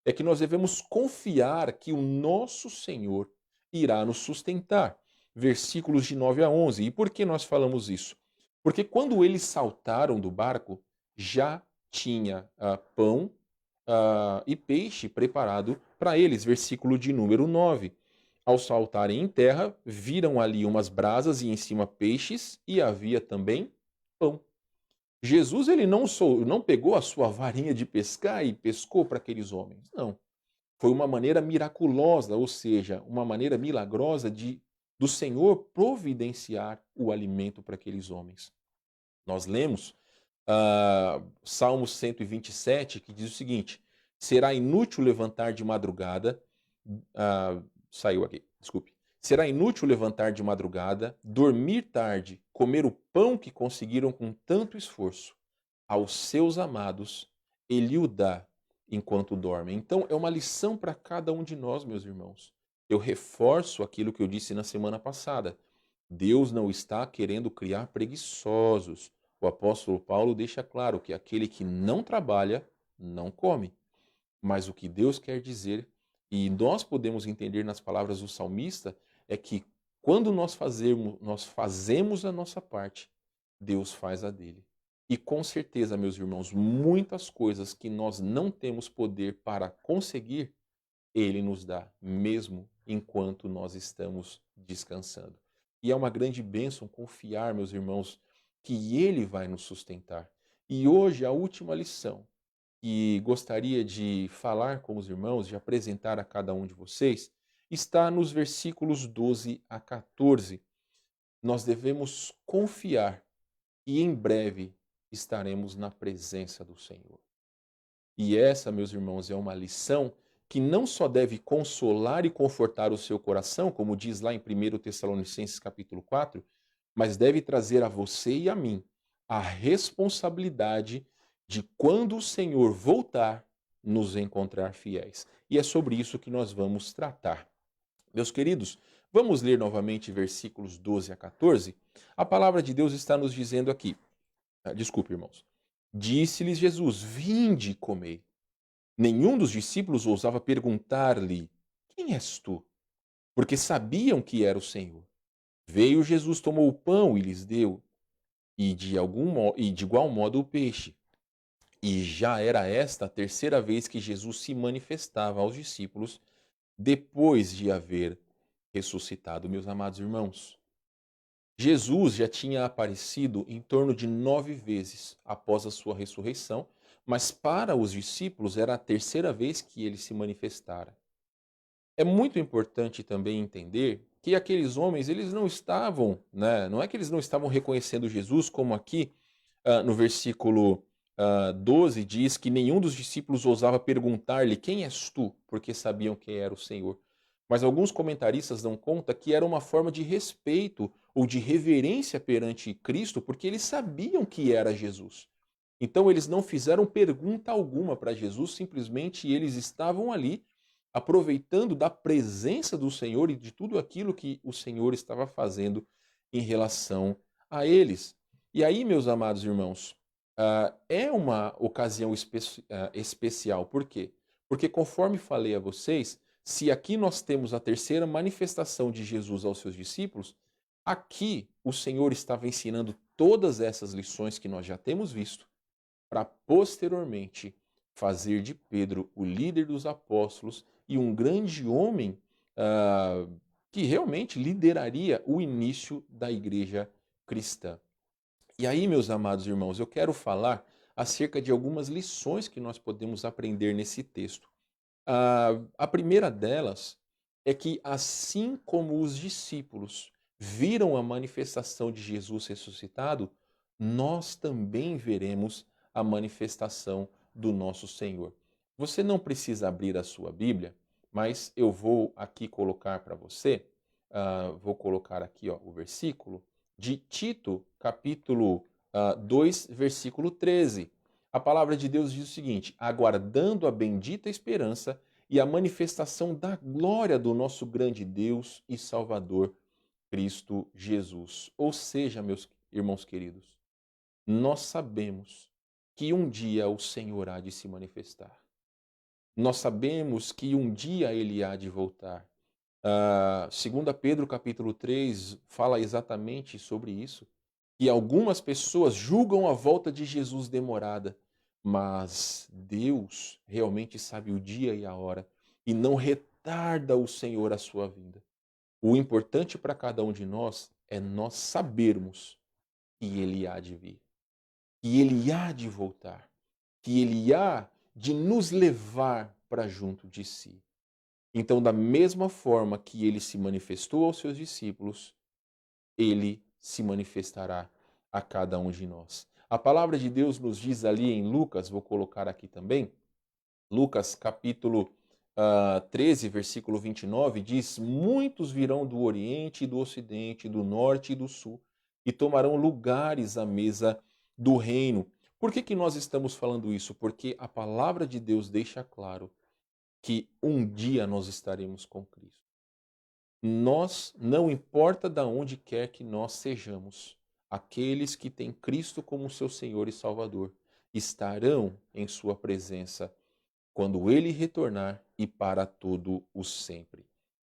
é que nós devemos confiar que o nosso Senhor irá nos sustentar. Versículos de 9 a 11. E por que nós falamos isso? Porque quando eles saltaram do barco, já tinha pão e peixe preparado para eles. Versículo de número 9. Ao saltarem em terra, viram ali umas brasas e em cima peixes, e havia também pão. Jesus ele não pegou a sua varinha de pescar e pescou para aqueles homens. Não. Foi uma maneira miraculosa, ou seja, uma maneira milagrosa do Senhor providenciar o alimento para aqueles homens. Nós lemos Salmo 127, que diz o seguinte: será inútil levantar de madrugada, saiu aqui, desculpe. Será inútil levantar de madrugada, dormir tarde, comer o pão que conseguiram com tanto esforço. Aos seus amados, ele o dá enquanto dormem. Então, é uma lição para cada um de nós, meus irmãos. Eu reforço aquilo que eu disse na semana passada. Deus não está querendo criar preguiçosos. O apóstolo Paulo deixa claro que aquele que não trabalha, não come. Mas o que Deus quer dizer, e nós podemos entender nas palavras do salmista, é que quando nós fazemos a nossa parte, Deus faz a dele. E com certeza, meus irmãos, muitas coisas que nós não temos poder para conseguir, Ele nos dá, mesmo enquanto nós estamos descansando. E é uma grande bênção confiar, meus irmãos, que Ele vai nos sustentar. E hoje a última lição que gostaria de falar com os irmãos, de apresentar a cada um de vocês, está nos versículos 12 a 14. Nós devemos confiar e em breve estaremos na presença do Senhor. E essa, meus irmãos, é uma lição que não só deve consolar e confortar o seu coração, como diz lá em 1 Tessalonicenses capítulo 4, mas deve trazer a você e a mim a responsabilidade de quando o Senhor voltar, nos encontrar fiéis. E é sobre isso que nós vamos tratar. Meus queridos, vamos ler novamente versículos 12 a 14? A palavra de Deus está nos dizendo aqui. Desculpe, irmãos. Disse-lhes Jesus: vinde e comei. Nenhum dos discípulos ousava perguntar-lhe: quem és tu? Porque sabiam que era o Senhor. Veio Jesus, tomou o pão e lhes deu, e de igual modo o peixe. E já era esta a terceira vez que Jesus se manifestava aos discípulos depois de haver ressuscitado. Meus amados irmãos, Jesus já tinha aparecido em torno de 9 vezes após a sua ressurreição, mas para os discípulos era a terceira vez que ele se manifestara. é muito importante também entender que aqueles homens, eles não estavam, né, não é que eles não estavam reconhecendo Jesus, como aqui no versículo 12 diz que nenhum dos discípulos ousava perguntar-lhe: quem és tu? Porque sabiam quem era o Senhor. Mas alguns comentaristas dão conta que era uma forma de respeito ou de reverência perante Cristo, porque eles sabiam que era Jesus. Então eles não fizeram pergunta alguma para Jesus, simplesmente eles estavam ali aproveitando da presença do Senhor e de tudo aquilo que o Senhor estava fazendo em relação a eles. E aí, meus amados irmãos, é uma ocasião especial. Por quê? Porque, conforme falei a vocês, se aqui nós temos a terceira manifestação de Jesus aos seus discípulos, aqui o Senhor estava ensinando todas essas lições que nós já temos visto, para posteriormente fazer de Pedro o líder dos apóstolos e um grande homem que realmente lideraria o início da igreja cristã. E aí, meus amados irmãos, eu quero falar acerca de algumas lições que nós podemos aprender nesse texto. A primeira delas é que, assim como os discípulos viram a manifestação de Jesus ressuscitado, nós também veremos a manifestação do nosso Senhor. Você não precisa abrir a sua Bíblia, mas eu vou aqui colocar para você, vou colocar aqui o versículo de Tito, capítulo 2, versículo 13. A palavra de Deus diz o seguinte: aguardando a bendita esperança e a manifestação da glória do nosso grande Deus e Salvador, Cristo Jesus. Ou seja, meus irmãos queridos, nós sabemos que um dia o Senhor há de se manifestar. Nós sabemos que um dia ele há de voltar. 2 Pedro capítulo 3 fala exatamente sobre isso, que algumas pessoas julgam a volta de Jesus demorada, mas Deus realmente sabe o dia e a hora e não retarda o Senhor a sua vinda. O importante para cada um de nós é nós sabermos que ele há de vir, que ele há de voltar, que ele há de nos levar para junto de si. Então, da mesma forma que ele se manifestou aos seus discípulos, ele se manifestará a cada um de nós. A palavra de Deus nos diz ali em Lucas, vou colocar aqui também, Lucas capítulo 13, versículo 29, diz: muitos virão do Oriente e do Ocidente, do Norte e do Sul, e tomarão lugares à mesa do reino. Por que nós estamos falando isso? Porque a palavra de Deus deixa claro que um dia nós estaremos com Cristo. Nós, não importa de onde quer que nós sejamos, aqueles que têm Cristo como seu Senhor e Salvador, estarão em sua presença quando ele retornar e para todo o sempre.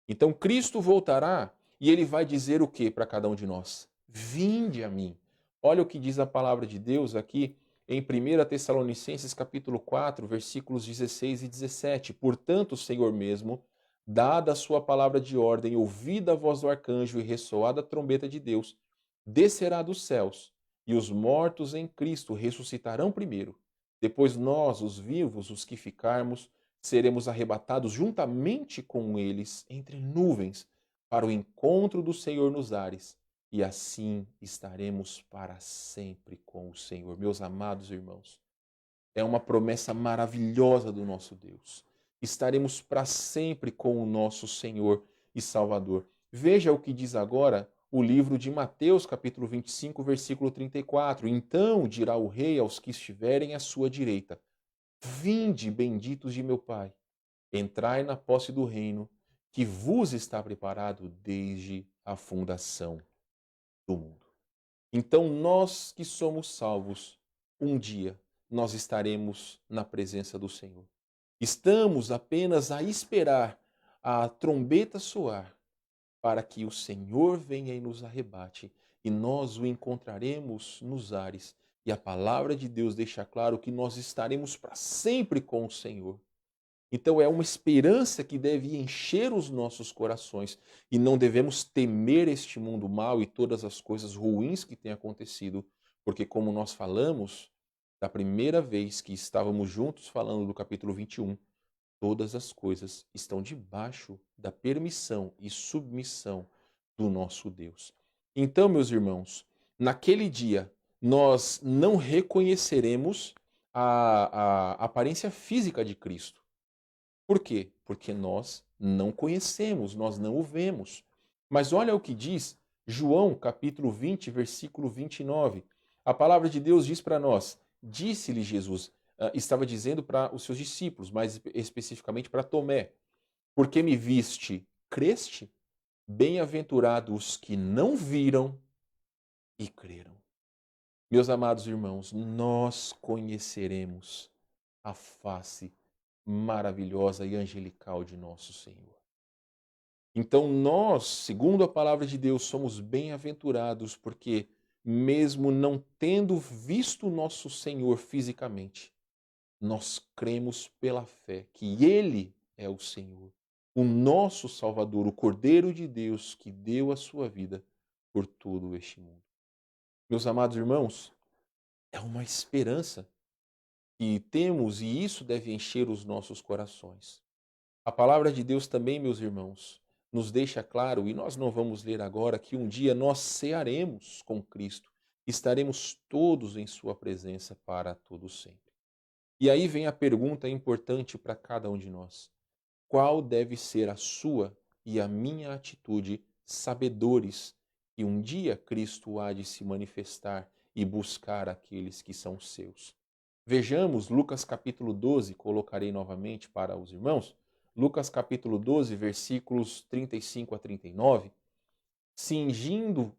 Então Cristo voltará e ele vai dizer o que para cada um de nós? Vinde a mim. Olha o que diz a palavra de Deus aqui em 1 Tessalonicenses capítulo 4, versículos 16 e 17. Portanto, o Senhor mesmo, dada a sua palavra de ordem, ouvida a voz do arcanjo e ressoada a trombeta de Deus, descerá dos céus, e os mortos em Cristo ressuscitarão primeiro. Depois nós, os vivos, os que ficarmos, seremos arrebatados juntamente com eles entre nuvens para o encontro do Senhor nos ares. E assim estaremos para sempre com o Senhor. Meus amados irmãos, é uma promessa maravilhosa do nosso Deus. Estaremos para sempre com o nosso Senhor e Salvador. Veja o que diz agora o livro de Mateus, capítulo 25, versículo 34. Então dirá o rei aos que estiverem à sua direita: vinde, benditos de meu Pai, entrai na posse do reino que vos está preparado desde a fundação do mundo. Então nós que somos salvos, um dia nós estaremos na presença do Senhor. Estamos apenas a esperar a trombeta soar para que o Senhor venha e nos arrebate e nós o encontraremos nos ares. E a palavra de Deus deixa claro que nós estaremos para sempre com o Senhor. Então é uma esperança que deve encher os nossos corações e não devemos temer este mundo mau e todas as coisas ruins que têm acontecido, porque como nós falamos da primeira vez que estávamos juntos falando do capítulo 21, todas as coisas estão debaixo da permissão e submissão do nosso Deus. Então, meus irmãos, naquele dia nós não reconheceremos a aparência física de Cristo. Por quê? Porque nós não conhecemos, nós não o vemos. Mas olha o que diz João, capítulo 20, versículo 29. A palavra de Deus diz para nós: disse-lhe Jesus, estava dizendo para os seus discípulos, mais especificamente para Tomé: porque me viste, creste? Bem-aventurados os que não viram e creram. Meus amados irmãos, nós conheceremos a face maravilhosa e angelical de nosso Senhor. Então nós, segundo a palavra de Deus, somos bem-aventurados porque, mesmo não tendo visto nosso Senhor fisicamente, nós cremos pela fé que Ele é o Senhor, o nosso Salvador, o Cordeiro de Deus que deu a sua vida por todo este mundo. Meus amados irmãos, é uma esperança que temos e isso deve encher os nossos corações. A palavra de Deus também, meus irmãos, nos deixa claro, e nós não vamos ler agora, que um dia nós cearemos com Cristo, estaremos todos em sua presença para todo sempre. E aí vem a pergunta importante para cada um de nós: qual deve ser a sua e a minha atitude, sabedores que um dia Cristo há de se manifestar e buscar aqueles que são seus? Vejamos Lucas capítulo 12, colocarei novamente para os irmãos. Lucas capítulo 12, versículos 35 a 39. Cingido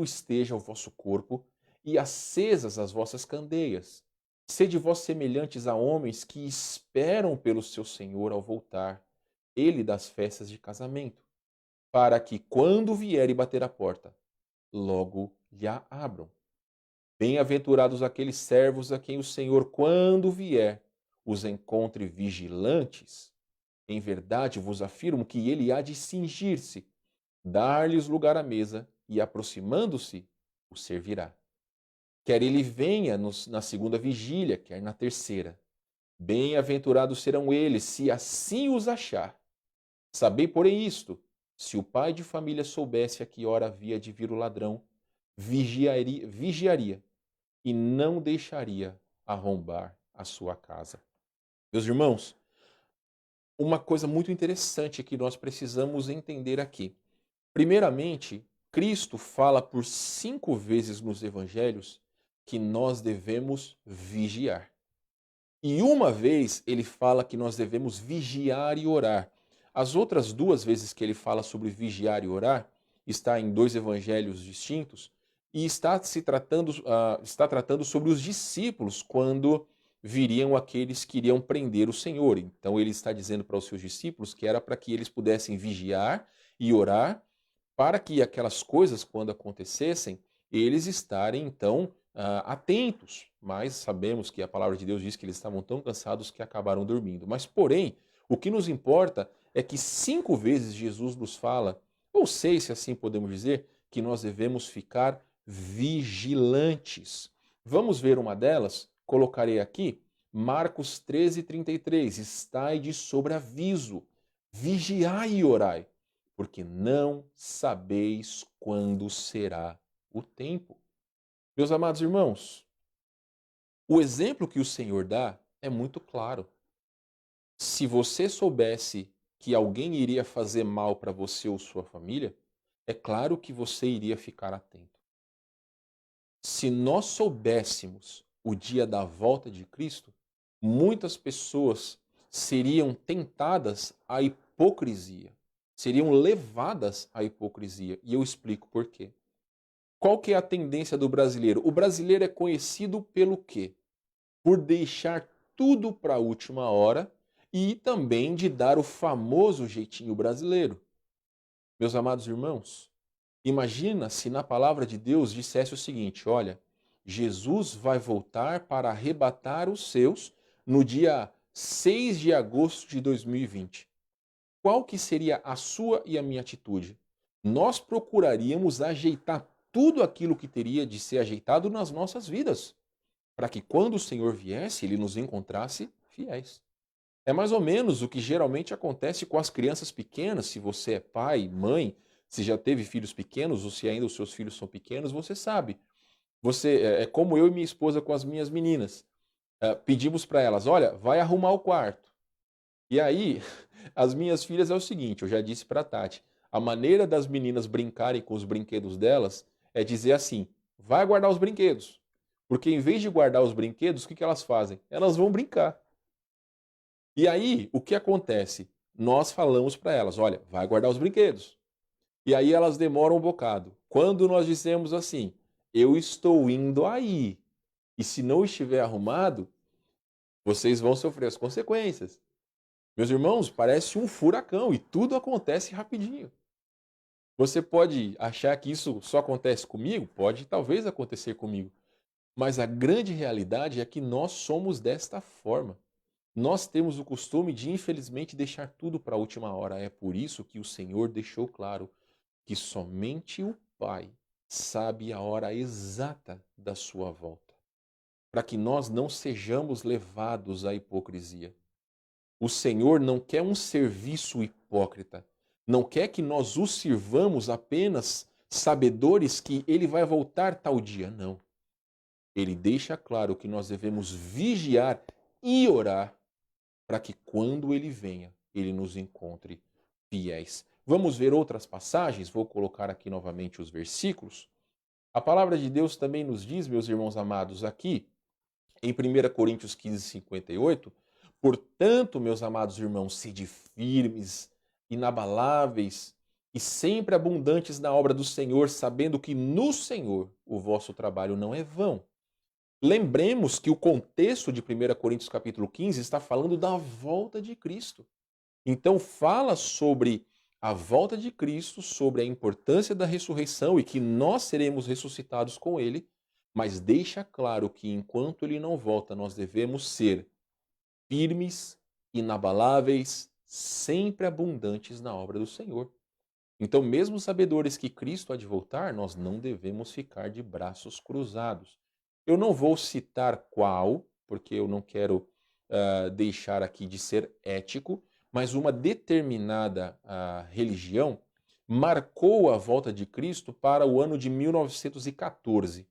esteja o vosso corpo e acesas as vossas candeias. Sede vós semelhantes a homens que esperam pelo seu Senhor ao voltar, ele das festas de casamento, para que, quando vier e bater a porta, logo lhe a abram. Bem-aventurados aqueles servos a quem o Senhor, quando vier, os encontre vigilantes. Em verdade vos afirmo que ele há de cingir-se, dar-lhes lugar à mesa e, aproximando-se, o servirá. Quer ele venha na segunda vigília, quer na terceira. Bem-aventurados serão eles, se assim os achar. Sabei, porém, isto: se o pai de família soubesse a que hora havia de vir o ladrão, vigiaria e não deixaria arrombar a sua casa. Meus irmãos, uma coisa muito interessante que nós precisamos entender aqui. Primeiramente, Cristo fala por 5 vezes nos evangelhos que nós devemos vigiar. E uma vez ele fala que nós devemos vigiar e orar. As outras 2 vezes que ele fala sobre vigiar e orar está em 2 evangelhos distintos e está tratando sobre os discípulos quando viriam aqueles que iriam prender o Senhor. Então ele está dizendo para os seus discípulos que era para que eles pudessem vigiar e orar para que aquelas coisas, quando acontecessem, eles estarem então atentos. Mas sabemos que a palavra de Deus diz que eles estavam tão cansados que acabaram dormindo. Mas porém, o que nos importa é que 5 vezes Jesus nos fala, ou 6 se assim podemos dizer, que nós devemos ficar vigilantes. Vamos ver uma delas? Colocarei aqui Marcos 13:33. Estai de sobreaviso, vigiai e orai, porque não sabeis quando será o tempo. Meus amados irmãos, o exemplo que o Senhor dá é muito claro. Se você soubesse que alguém iria fazer mal para você ou sua família, é claro que você iria ficar atento. Se nós soubéssemos o dia da volta de Cristo, muitas pessoas seriam tentadas à hipocrisia, seriam levadas à hipocrisia. E eu explico por quê. Qual que é a tendência do brasileiro? O brasileiro é conhecido pelo quê? Por deixar tudo para a última hora e também de dar o famoso jeitinho brasileiro. Meus amados irmãos, imagina se na palavra de Deus dissesse o seguinte: olha, Jesus vai voltar para arrebatar os seus no dia 6 de agosto de 2020. Qual que seria a sua e a minha atitude? Nós procuraríamos ajeitar tudo aquilo que teria de ser ajeitado nas nossas vidas, para que quando o Senhor viesse, Ele nos encontrasse fiéis. É mais ou menos o que geralmente acontece com as crianças pequenas. Se você é pai, mãe, se já teve filhos pequenos ou se ainda os seus filhos são pequenos, você sabe. É como eu e minha esposa com as minhas meninas. Pedimos para elas, olha, vai arrumar o quarto. E aí, as minhas filhas é o seguinte, eu já disse para a Tati, a maneira das meninas brincarem com os brinquedos delas é dizer assim, vai guardar os brinquedos. Porque em vez de guardar os brinquedos, o que elas fazem? Elas vão brincar. E aí, o que acontece? Nós falamos para elas, olha, vai guardar os brinquedos. E aí elas demoram um bocado. Quando nós dissemos assim, eu estou indo aí, e se não estiver arrumado, vocês vão sofrer as consequências. Meus irmãos, parece um furacão e tudo acontece rapidinho. Você pode achar que isso só acontece comigo? Pode talvez acontecer comigo. Mas a grande realidade é que nós somos desta forma. Nós temos o costume de, infelizmente, deixar tudo para a última hora. É por isso que o Senhor deixou claro que somente o Pai sabe a hora exata da sua volta, para que nós não sejamos levados à hipocrisia. O Senhor não quer um serviço hipócrita, não quer que nós o sirvamos apenas sabedores que Ele vai voltar tal dia, não. Ele deixa claro que nós devemos vigiar e orar para que quando Ele venha, Ele nos encontre fiéis. Vamos ver outras passagens, vou colocar aqui novamente os versículos. A palavra de Deus também nos diz, meus irmãos amados, aqui, em 1 Coríntios 15, 58, portanto, meus amados irmãos, sede firmes, inabaláveis e sempre abundantes na obra do Senhor, sabendo que no Senhor o vosso trabalho não é vão. Lembremos que o contexto de 1 Coríntios capítulo 15 está falando da volta de Cristo. Então fala sobre a volta de Cristo, sobre a importância da ressurreição e que nós seremos ressuscitados com Ele, mas deixa claro que enquanto Ele não volta, nós devemos ser firmes, inabaláveis, sempre abundantes na obra do Senhor. Então, mesmo sabedores que Cristo há de voltar, nós não devemos ficar de braços cruzados. Eu não vou citar qual, porque eu não quero deixar aqui de ser ético, mas uma determinada religião marcou a volta de Cristo para o ano de 1914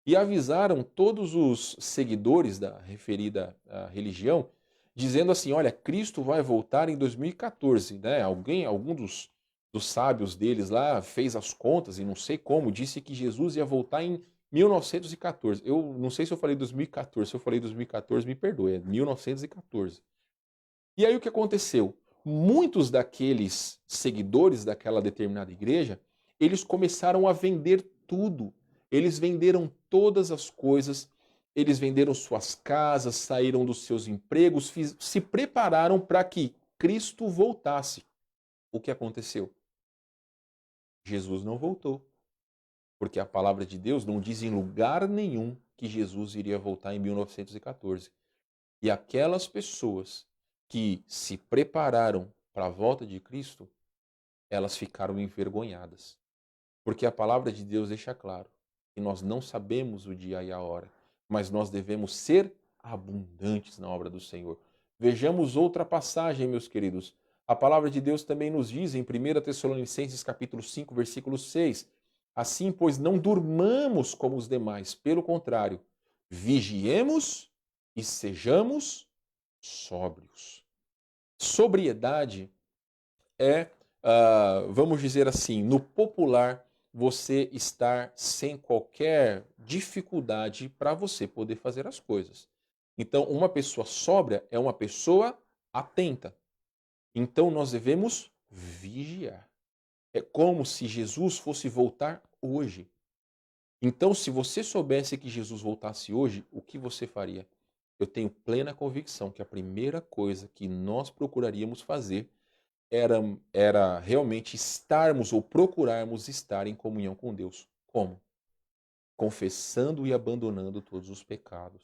e avisaram todos os seguidores da referida religião, dizendo assim, olha, Cristo vai voltar em 2014, né? Algum dos sábios deles lá fez as contas e não sei como, disse que Jesus ia voltar em 1914. Eu não sei se eu falei 2014, se eu falei 2014, me perdoe, é 1914. E aí o que aconteceu? Muitos daqueles seguidores daquela determinada igreja, eles começaram a vender tudo. Eles venderam todas as coisas, eles venderam suas casas, saíram dos seus empregos, se prepararam para que Cristo voltasse. O que aconteceu? Jesus não voltou. Porque a palavra de Deus não diz em lugar nenhum que Jesus iria voltar em 1914. E aquelas pessoas que se prepararam para a volta de Cristo, elas ficaram envergonhadas. Porque a palavra de Deus deixa claro que nós não sabemos o dia e a hora, mas nós devemos ser abundantes na obra do Senhor. Vejamos outra passagem, meus queridos. A palavra de Deus também nos diz em 1 Tessalonicenses capítulo 5, versículo 6, assim, pois, não durmamos como os demais, pelo contrário, vigiemos e sejamos sóbrios. Sobriedade é, vamos dizer assim, no popular, você estar sem qualquer dificuldade para você poder fazer as coisas. Então, uma pessoa sóbria é uma pessoa atenta. Então, nós devemos vigiar. É como se Jesus fosse voltar hoje. Então, se você soubesse que Jesus voltasse hoje, o que você faria? Eu tenho plena convicção que a primeira coisa que nós procuraríamos fazer era realmente estarmos ou procurarmos estar em comunhão com Deus. Como? Confessando e abandonando todos os pecados.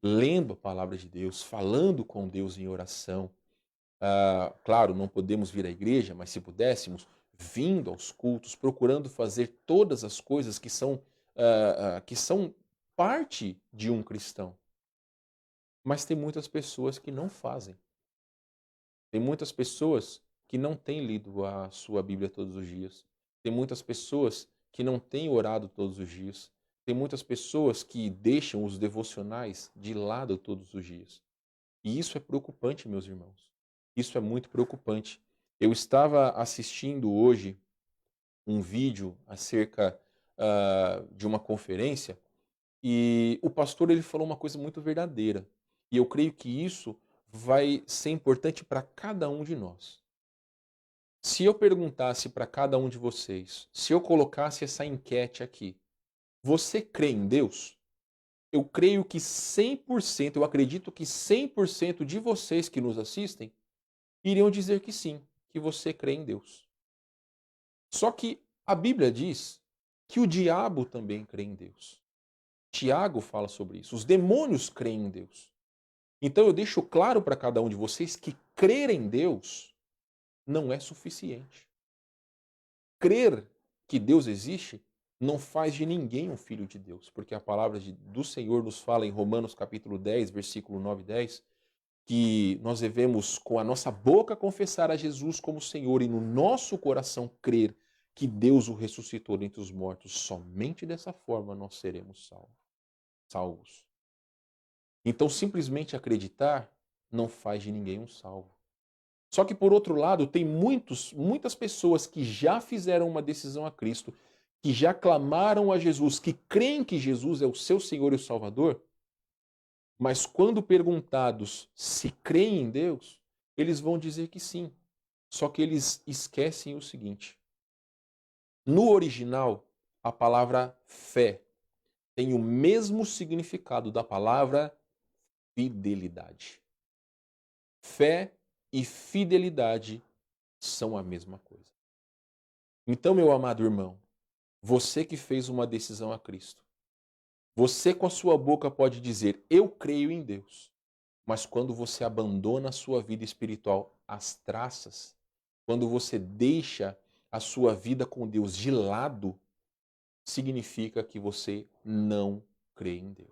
Lendo a palavra de Deus, falando com Deus em oração. Claro, não podemos vir à igreja, mas se pudéssemos, vindo aos cultos, procurando fazer todas as coisas que são parte de um cristão. Mas tem muitas pessoas que não fazem. Tem muitas pessoas que não têm lido a sua Bíblia todos os dias. Tem muitas pessoas que não têm orado todos os dias. Tem muitas pessoas que deixam os devocionais de lado todos os dias. E isso é preocupante, meus irmãos. Isso é muito preocupante. Eu estava assistindo hoje um vídeo acerca de uma conferência e o pastor ele falou uma coisa muito verdadeira. E eu creio que isso vai ser importante para cada um de nós. Se eu perguntasse para cada um de vocês, se eu colocasse essa enquete aqui, você crê em Deus? Eu creio que 100%, eu acredito que 100% de vocês que nos assistem iriam dizer que sim, que você crê em Deus. Só que a Bíblia diz que o diabo também crê em Deus. Tiago fala sobre isso. Os demônios creem em Deus. Então eu deixo claro para cada um de vocês que crer em Deus não é suficiente. Crer que Deus existe não faz de ninguém um filho de Deus, porque a palavra do Senhor nos fala em Romanos capítulo 10, versículo 9 e 10, que nós devemos com a nossa boca confessar a Jesus como Senhor e no nosso coração crer que Deus o ressuscitou dentre os mortos. Somente dessa forma nós seremos salvos. Então simplesmente acreditar não faz de ninguém um salvo. Só que, por outro lado, tem muitas pessoas que já fizeram uma decisão a Cristo, que já clamaram a Jesus, que creem que Jesus é o seu Senhor e o Salvador, mas quando perguntados se creem em Deus, eles vão dizer que sim. Só que eles esquecem o seguinte. No original, a palavra fé tem o mesmo significado da palavra fidelidade. Fé e fidelidade são a mesma coisa. Então, meu amado irmão, você que fez uma decisão a Cristo, você com a sua boca pode dizer, eu creio em Deus, mas quando você abandona a sua vida espiritual às traças, quando você deixa a sua vida com Deus de lado, significa que você não crê em Deus.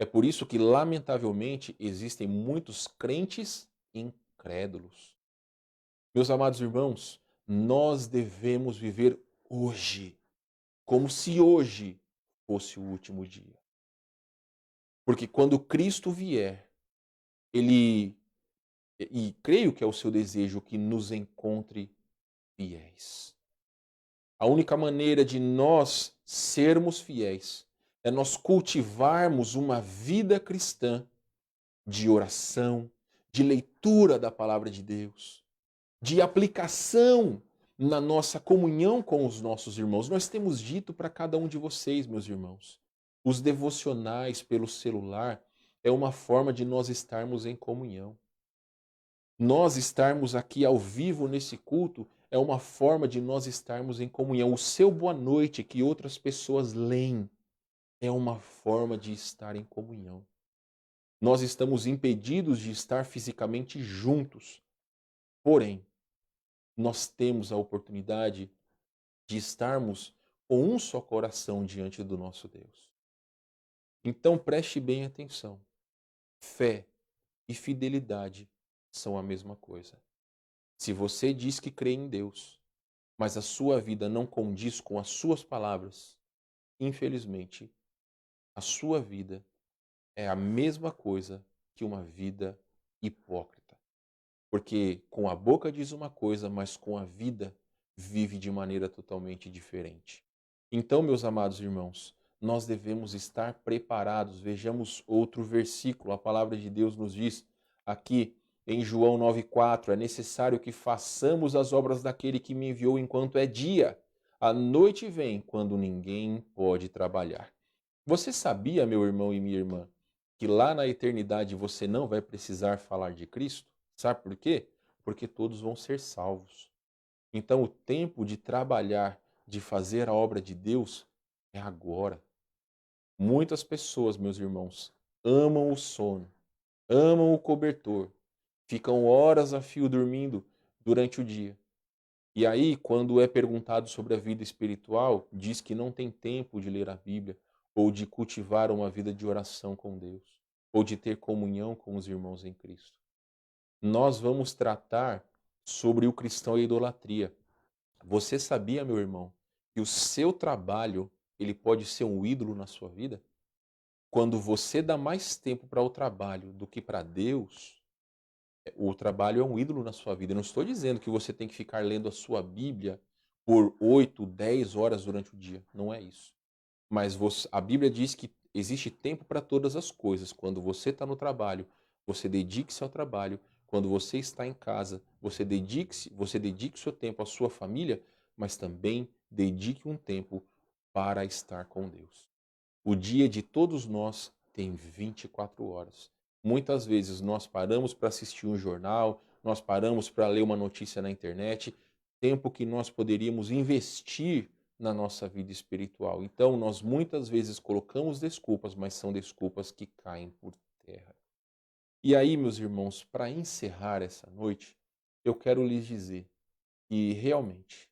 É por isso que, lamentavelmente, existem muitos crentes incrédulos. Meus amados irmãos, nós devemos viver hoje, como se hoje fosse o último dia. Porque quando Cristo vier, e creio que é o seu desejo, que nos encontre fiéis. A única maneira de nós sermos fiéis é nós cultivarmos uma vida cristã de oração, de leitura da palavra de Deus, de aplicação na nossa comunhão com os nossos irmãos. Nós temos dito para cada um de vocês, meus irmãos, os devocionais pelo celular é uma forma de nós estarmos em comunhão. Nós estarmos aqui ao vivo nesse culto é uma forma de nós estarmos em comunhão. O seu boa noite que outras pessoas leem é uma forma de estar em comunhão. Nós estamos impedidos de estar fisicamente juntos. Porém, nós temos a oportunidade de estarmos com um só coração diante do nosso Deus. Então preste bem atenção. Fé e fidelidade são a mesma coisa. Se você diz que crê em Deus, mas a sua vida não condiz com as suas palavras, infelizmente, a sua vida é a mesma coisa que uma vida hipócrita. Porque com a boca diz uma coisa, mas com a vida vive de maneira totalmente diferente. Então, meus amados irmãos, nós devemos estar preparados. Vejamos outro versículo. A palavra de Deus nos diz aqui em João 9,4: é necessário que façamos as obras daquele que me enviou enquanto é dia. A noite vem quando ninguém pode trabalhar. Você sabia, meu irmão e minha irmã, que lá na eternidade você não vai precisar falar de Cristo? Sabe por quê? Porque todos vão ser salvos. Então o tempo de trabalhar, de fazer a obra de Deus é agora. Muitas pessoas, meus irmãos, amam o sono, amam o cobertor, ficam horas a fio dormindo durante o dia. E aí, quando é perguntado sobre a vida espiritual, diz que não tem tempo de ler a Bíblia, ou de cultivar uma vida de oração com Deus, ou de ter comunhão com os irmãos em Cristo. nós vamos tratar sobre o cristão e a idolatria. Você sabia, meu irmão, que o seu trabalho ele pode ser um ídolo na sua vida? Quando você dá mais tempo para o trabalho do que para Deus, o trabalho é um ídolo na sua vida. Eu não estou dizendo que você tem que ficar lendo a sua Bíblia por 8, 10 horas durante o dia. Não é isso. Mas a Bíblia diz que existe tempo para todas as coisas. Quando você está no trabalho, você dedique-se ao trabalho. Quando você está em casa, você dedique o seu tempo à sua família, mas também dedique um tempo para estar com Deus. O dia de todos nós tem 24 horas. Muitas vezes nós paramos para assistir um jornal, nós paramos para ler uma notícia na internet, tempo que nós poderíamos investir na nossa vida espiritual. Então, nós muitas vezes colocamos desculpas, mas são desculpas que caem por terra. E aí, meus irmãos, para encerrar essa noite, eu quero lhes dizer que realmente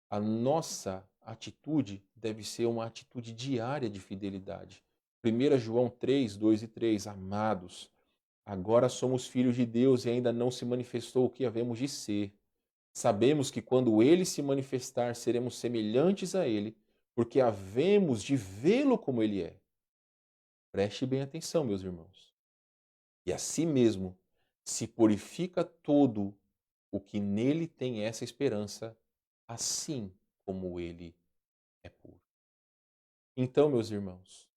a nossa atitude deve ser uma atitude diária de fidelidade. 1 João 3, 2 e 3, amados, agora somos filhos de Deus e ainda não se manifestou o que havemos de ser. Sabemos que quando ele se manifestar, seremos semelhantes a ele, porque havemos de vê-lo como ele é. Preste bem atenção, meus irmãos. E assim mesmo se purifica todo o que nele tem essa esperança, assim como ele é puro. Então, meus irmãos,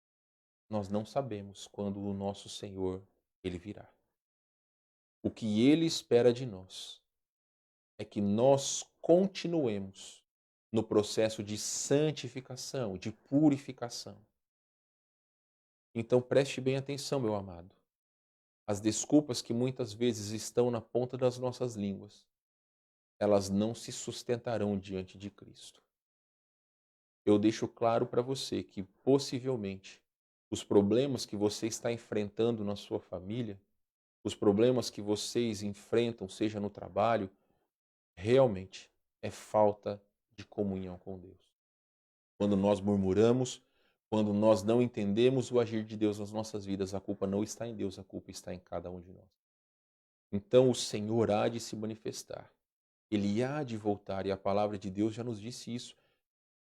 nós não sabemos quando o nosso Senhor ele virá. O que ele espera de nós é que nós continuemos no processo de santificação, de purificação. Então preste bem atenção, meu amado. As desculpas que muitas vezes estão na ponta das nossas línguas, elas não se sustentarão diante de Cristo. Eu deixo claro para você que possivelmente os problemas que você está enfrentando na sua família, os problemas que vocês enfrentam, seja no trabalho, realmente é falta de comunhão com Deus. Quando nós murmuramos, quando nós não entendemos o agir de Deus nas nossas vidas, a culpa não está em Deus, a culpa está em cada um de nós. Então o Senhor há de se manifestar. Ele há de voltar e a palavra de Deus já nos disse isso.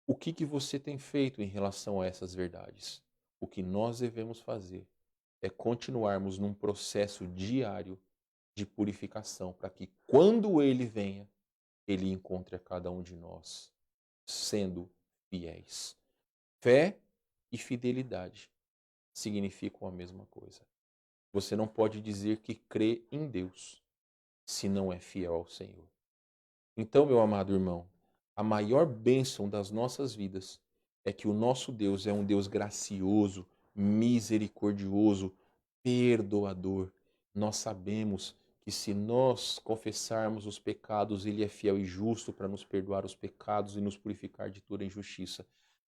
O que você tem feito em relação a essas verdades? O que nós devemos fazer é continuarmos num processo diário de purificação para que quando Ele venha, Ele encontre a cada um de nós sendo fiéis. Fé e fidelidade significam a mesma coisa. Você não pode dizer que crê em Deus se não é fiel ao Senhor. Então, meu amado irmão, a maior bênção das nossas vidas é que o nosso Deus é um Deus gracioso, misericordioso, perdoador. Nós sabemos que se nós confessarmos os pecados, Ele é fiel e justo para nos perdoar os pecados e nos purificar de toda injustiça.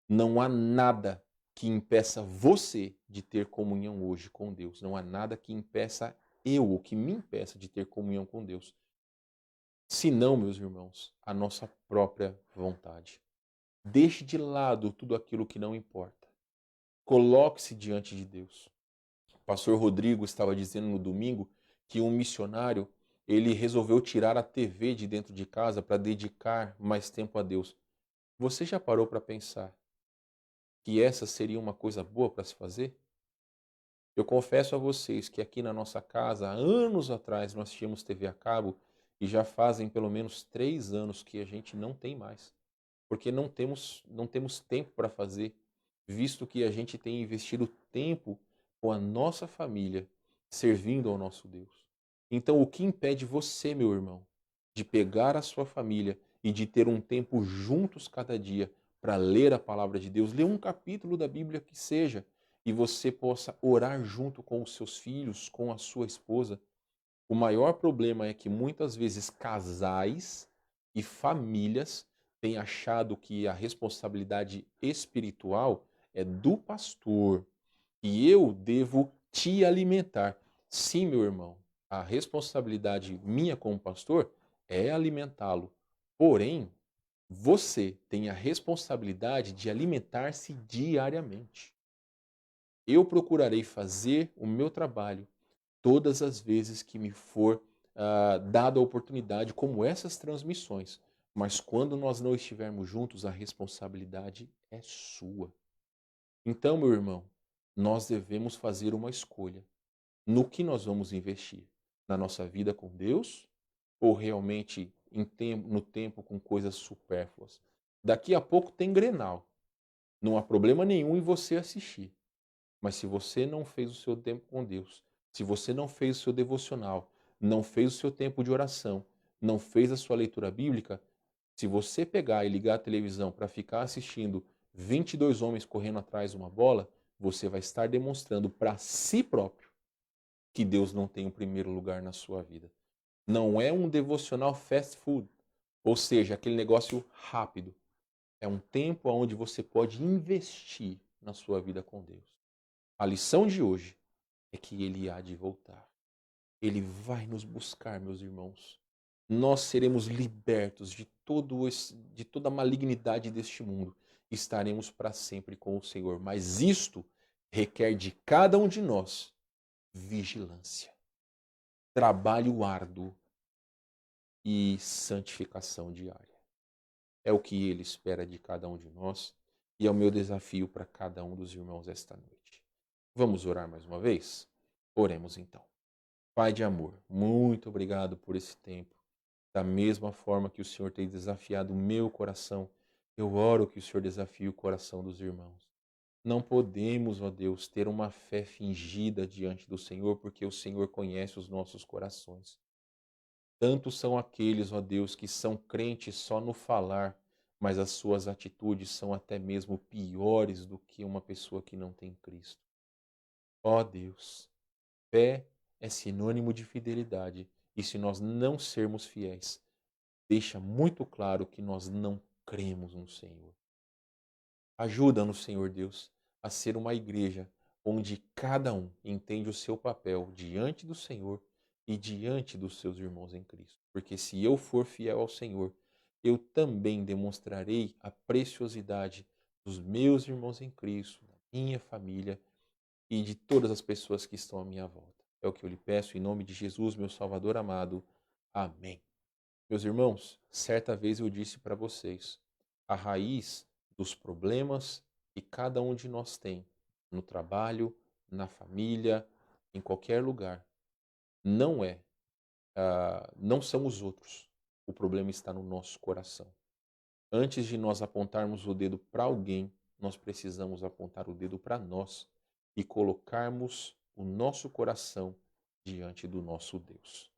Não há nada que impeça você de ter comunhão hoje com Deus. Não há nada que impeça eu, ou que me impeça de ter comunhão com Deus. Se não, meus irmãos, a nossa própria vontade. Deixe de lado tudo aquilo que não importa. Coloque-se diante de Deus. O pastor Rodrigo estava dizendo no domingo que um missionário, ele resolveu tirar a TV de dentro de casa para dedicar mais tempo a Deus. Você já parou para pensar que essa seria uma coisa boa para se fazer? Eu confesso a vocês que aqui na nossa casa, há anos atrás, nós tínhamos TV a cabo e já fazem pelo menos 3 anos que a gente não tem mais. Porque não temos tempo para fazer, visto que a gente tem investido tempo com a nossa família, servindo ao nosso Deus. Então, o que impede você, meu irmão, de pegar a sua família e de ter um tempo juntos cada dia para ler a palavra de Deus, ler um capítulo da Bíblia que seja, e você possa orar junto com os seus filhos, com a sua esposa? O maior problema é que muitas vezes casais e famílias têm achado que a responsabilidade espiritual é do pastor e eu devo te alimentar. Sim, meu irmão, a responsabilidade minha como pastor é alimentá-lo. Porém, você tem a responsabilidade de alimentar-se diariamente. Eu procurarei fazer o meu trabalho todas as vezes que me for dado a oportunidade, como essas transmissões. Mas quando nós não estivermos juntos, a responsabilidade é sua. Então, meu irmão, nós devemos fazer uma escolha. No que nós vamos investir? Na nossa vida com Deus ou realmente no tempo com coisas supérfluas? Daqui a pouco tem Grenal. Não há problema nenhum em você assistir. Mas se você não fez o seu tempo com Deus, se você não fez o seu devocional, não fez o seu tempo de oração, não fez a sua leitura bíblica, se você pegar e ligar a televisão para ficar assistindo 22 homens correndo atrás de uma bola, você vai estar demonstrando para si próprio que Deus não tem o primeiro lugar na sua vida. Não é um devocional fast food, ou seja, aquele negócio rápido. É um tempo onde você pode investir na sua vida com Deus. A lição de hoje é que Ele há de voltar. Ele vai nos buscar, meus irmãos. Nós seremos libertos de toda a malignidade deste mundo. Estaremos para sempre com o Senhor. Mas isto requer de cada um de nós vigilância, trabalho árduo e santificação diária. É o que Ele espera de cada um de nós e é o meu desafio para cada um dos irmãos esta noite. Vamos orar mais uma vez? Oremos então. Pai de amor, muito obrigado por esse tempo. Da mesma forma que o Senhor tem desafiado o meu coração, eu oro que o Senhor desafie o coração dos irmãos. Não podemos, ó Deus, ter uma fé fingida diante do Senhor, porque o Senhor conhece os nossos corações. Tantos são aqueles, ó Deus, que são crentes só no falar, mas as suas atitudes são até mesmo piores do que uma pessoa que não tem Cristo. Ó Deus, fé é sinônimo de fidelidade, e se nós não sermos fiéis, deixa muito claro que nós não cremos no Senhor. Ajuda-nos, Senhor Deus, a ser uma igreja onde cada um entende o seu papel diante do Senhor e diante dos seus irmãos em Cristo. Porque se eu for fiel ao Senhor, eu também demonstrarei a preciosidade dos meus irmãos em Cristo, da minha família e de todas as pessoas que estão à minha volta. É o que eu lhe peço em nome de Jesus, meu Salvador amado. Amém. Meus irmãos, certa vez eu disse para vocês, a raiz dos problemas que cada um de nós tem, no trabalho, na família, em qualquer lugar, não são os outros. O problema está no nosso coração. Antes de nós apontarmos o dedo para alguém, nós precisamos apontar o dedo para nós e colocarmos o nosso coração diante do nosso Deus.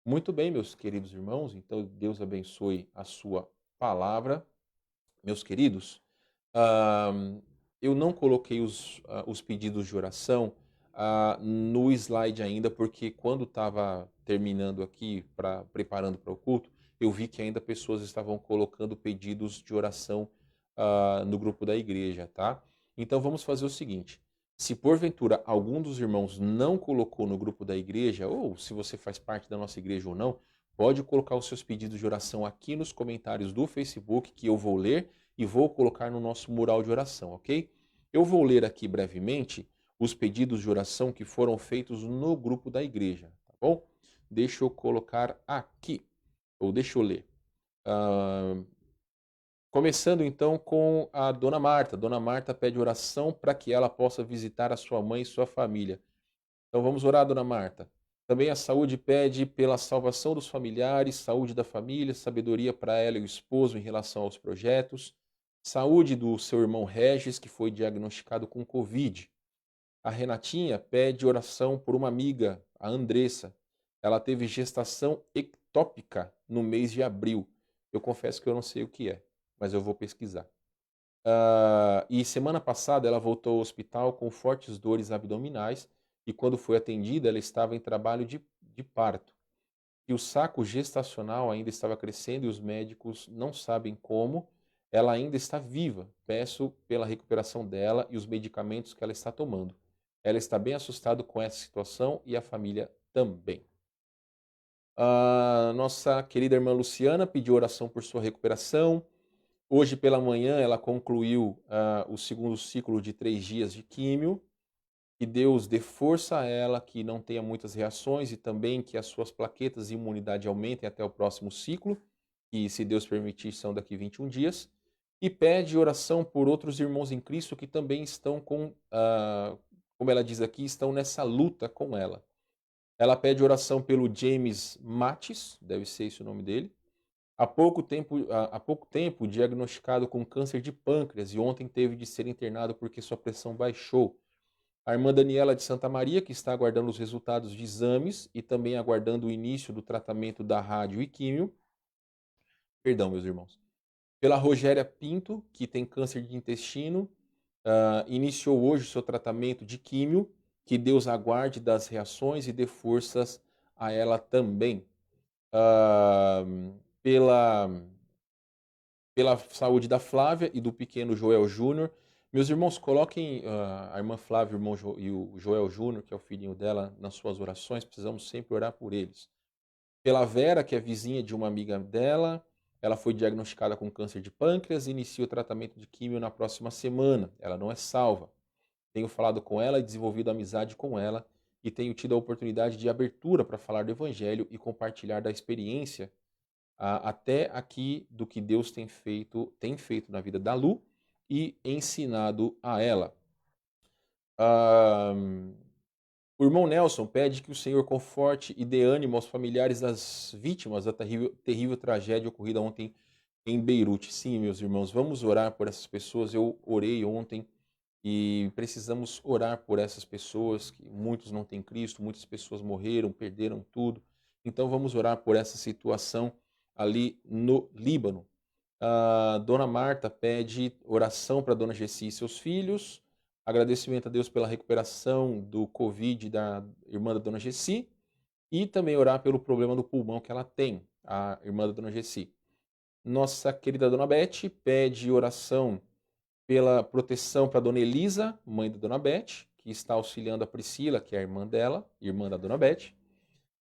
Muito bem, meus queridos irmãos, então Deus abençoe a sua palavra. Meus queridos, eu não coloquei os pedidos de oração no slide ainda, porque quando estava terminando aqui, preparando para o culto, eu vi que ainda pessoas estavam colocando pedidos de oração no grupo da igreja, tá? Então vamos fazer o seguinte. Se porventura algum dos irmãos não colocou no grupo da igreja, ou se você faz parte da nossa igreja ou não, pode colocar os seus pedidos de oração aqui nos comentários do Facebook, que eu vou ler e vou colocar no nosso mural de oração, ok? Eu vou ler aqui brevemente os pedidos de oração que foram feitos no grupo da igreja, tá bom? Deixa eu colocar aqui, ou deixa eu ler. Começando então com a Dona Marta. Dona Marta pede oração para que ela possa visitar a sua mãe e sua família. Então vamos orar, Dona Marta. Também a saúde pede pela salvação dos familiares, saúde da família, sabedoria para ela e o esposo em relação aos projetos, saúde do seu irmão Regis, que foi diagnosticado com Covid. A Renatinha pede oração por uma amiga, a Andressa. Ela teve gestação ectópica no mês de abril. Eu confesso que eu não sei o que é, mas eu vou pesquisar. E semana passada ela voltou ao hospital com fortes dores abdominais e quando foi atendida ela estava em trabalho de parto. E o saco gestacional ainda estava crescendo e os médicos não sabem como. Ela ainda está viva. Peço pela recuperação dela e os medicamentos que ela está tomando. Ela está bem assustada com essa situação e a família também. A nossa querida irmã Luciana pediu oração por sua recuperação. Hoje pela manhã ela concluiu o segundo ciclo de 3 dias de químio Que Deus dê força a ela, que não tenha muitas reações e também que as suas plaquetas de imunidade aumentem até o próximo ciclo, que se Deus permitir são daqui 21 dias. E pede oração por outros irmãos em Cristo que também estão como ela diz aqui, estão nessa luta com ela. Ela pede oração pelo James Matis, deve ser esse o nome dele. Há pouco tempo diagnosticado com câncer de pâncreas e ontem teve de ser internado porque sua pressão baixou. A irmã Daniela de Santa Maria, que está aguardando os resultados de exames e também aguardando o início do tratamento da rádio e químio. Perdão, meus irmãos. Pela Rogéria Pinto, que tem câncer de intestino, iniciou hoje o seu tratamento de químio. Que Deus aguarde das reações e dê forças a ela também. Ah, pela saúde da Flávia e do pequeno Joel Júnior. Meus irmãos, coloquem a irmã Flávia e o Joel Júnior, que é o filhinho dela, nas suas orações. Precisamos sempre orar por eles. Pela Vera, que é vizinha de uma amiga dela, ela foi diagnosticada com câncer de pâncreas e inicia o tratamento de químio na próxima semana. Ela não é salva. Tenho falado com ela e desenvolvido amizade com ela e tenho tido a oportunidade de abertura para falar do Evangelho e compartilhar da experiência até aqui do que Deus tem feito na vida da Lu e ensinado a ela. O irmão Nelson pede que o Senhor conforte e dê ânimo aos familiares das vítimas da terrível tragédia ocorrida ontem em Beirute. Sim, meus irmãos, vamos orar por essas pessoas. Eu orei ontem e precisamos orar por essas pessoas, que muitos não têm Cristo, muitas pessoas morreram, perderam tudo. Então vamos orar por essa situação ali no Líbano. A Dona Marta pede oração para a Dona Gessi e seus filhos. Agradecimento a Deus pela recuperação do Covid da irmã da Dona Gessi. E também orar pelo problema do pulmão que ela tem, a irmã da Dona Gessi. Nossa querida Dona Beth pede oração pela proteção para a Dona Elisa, mãe da Dona Beth, que está auxiliando a Priscila, que é a irmã dela, irmã da Dona Beth.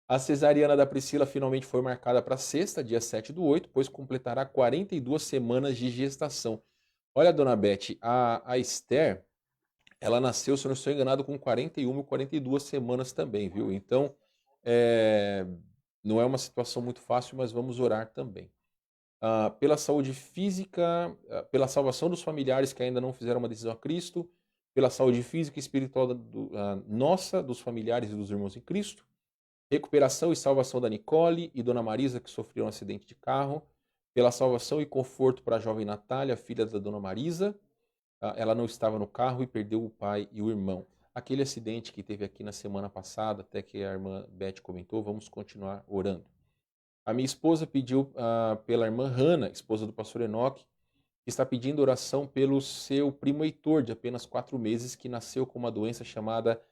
A cesariana da Priscila finalmente foi marcada para sexta, dia 7/8, pois completará 42 semanas de gestação. Olha, Dona Beth, a Esther, ela nasceu, se eu não estou enganado, com 41 ou 42 semanas também, viu? Então, não é uma situação muito fácil, mas vamos orar também. Pela saúde física, pela salvação dos familiares que ainda não fizeram uma decisão a Cristo, pela saúde física e espiritual nossa, dos familiares e dos irmãos em Cristo, recuperação e salvação da Nicole e Dona Marisa, que sofreram um acidente de carro, pela salvação e conforto para a jovem Natália, filha da Dona Marisa. Ela não estava no carro e perdeu o pai e o irmão. Aquele acidente que teve aqui na semana passada, até que a irmã Beth comentou, vamos continuar orando. A minha esposa pediu pela irmã Hannah, esposa do pastor Enoque, que está pedindo oração pelo seu primo Heitor, de apenas 4 meses, que nasceu com uma doença chamada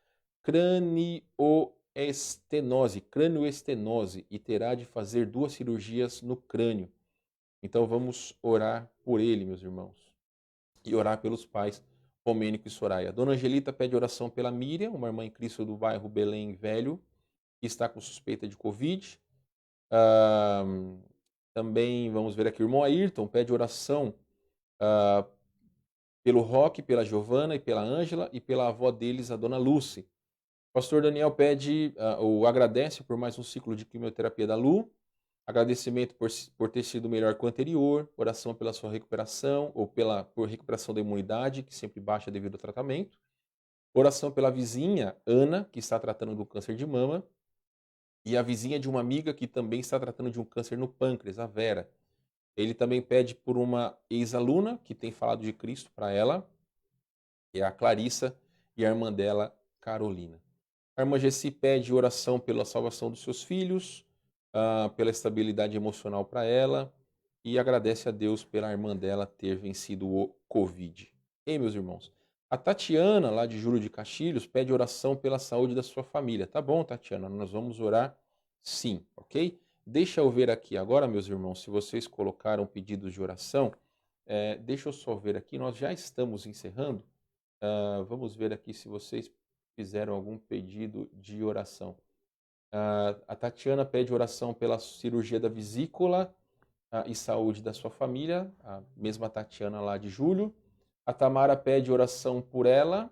cranioestenose e terá de fazer 2 cirurgias no crânio. Então vamos orar por ele, meus irmãos, e orar pelos pais Romênico e Soraya. Dona Angelita pede oração pela Miriam, uma irmã em Cristo do bairro Belém Velho, que está com suspeita de Covid. Também vamos ver aqui o irmão Ayrton pede oração pelo Roque, pela Giovana e pela Ângela e pela avó deles, a Dona Lucy. O pastor Daniel pede ou agradece por mais um ciclo de quimioterapia da Lu, agradecimento por ter sido melhor que o anterior, oração pela sua recuperação ou por recuperação da imunidade, que sempre baixa devido ao tratamento, oração pela vizinha Ana, que está tratando do câncer de mama, e a vizinha de uma amiga que também está tratando de um câncer no pâncreas, a Vera. Ele também pede por uma ex-aluna que tem falado de Cristo para ela, que é a Clarissa, e a irmã dela, Carolina. A irmã Gessi pede oração pela salvação dos seus filhos, pela estabilidade emocional para ela, e agradece a Deus pela irmã dela ter vencido o Covid. Ei, meus irmãos, a Tatiana, lá de Júlio de Castilhos, pede oração pela saúde da sua família. Tá bom, Tatiana, nós vamos orar sim, ok? Deixa eu ver aqui agora, meus irmãos, se vocês colocaram pedidos de oração. Deixa eu só ver aqui, nós já estamos encerrando. Vamos ver aqui se vocês fizeram algum pedido de oração. A Tatiana pede oração pela cirurgia da vesícula e saúde da sua família, a mesma Tatiana lá de Júlio. A Tamara pede oração por ela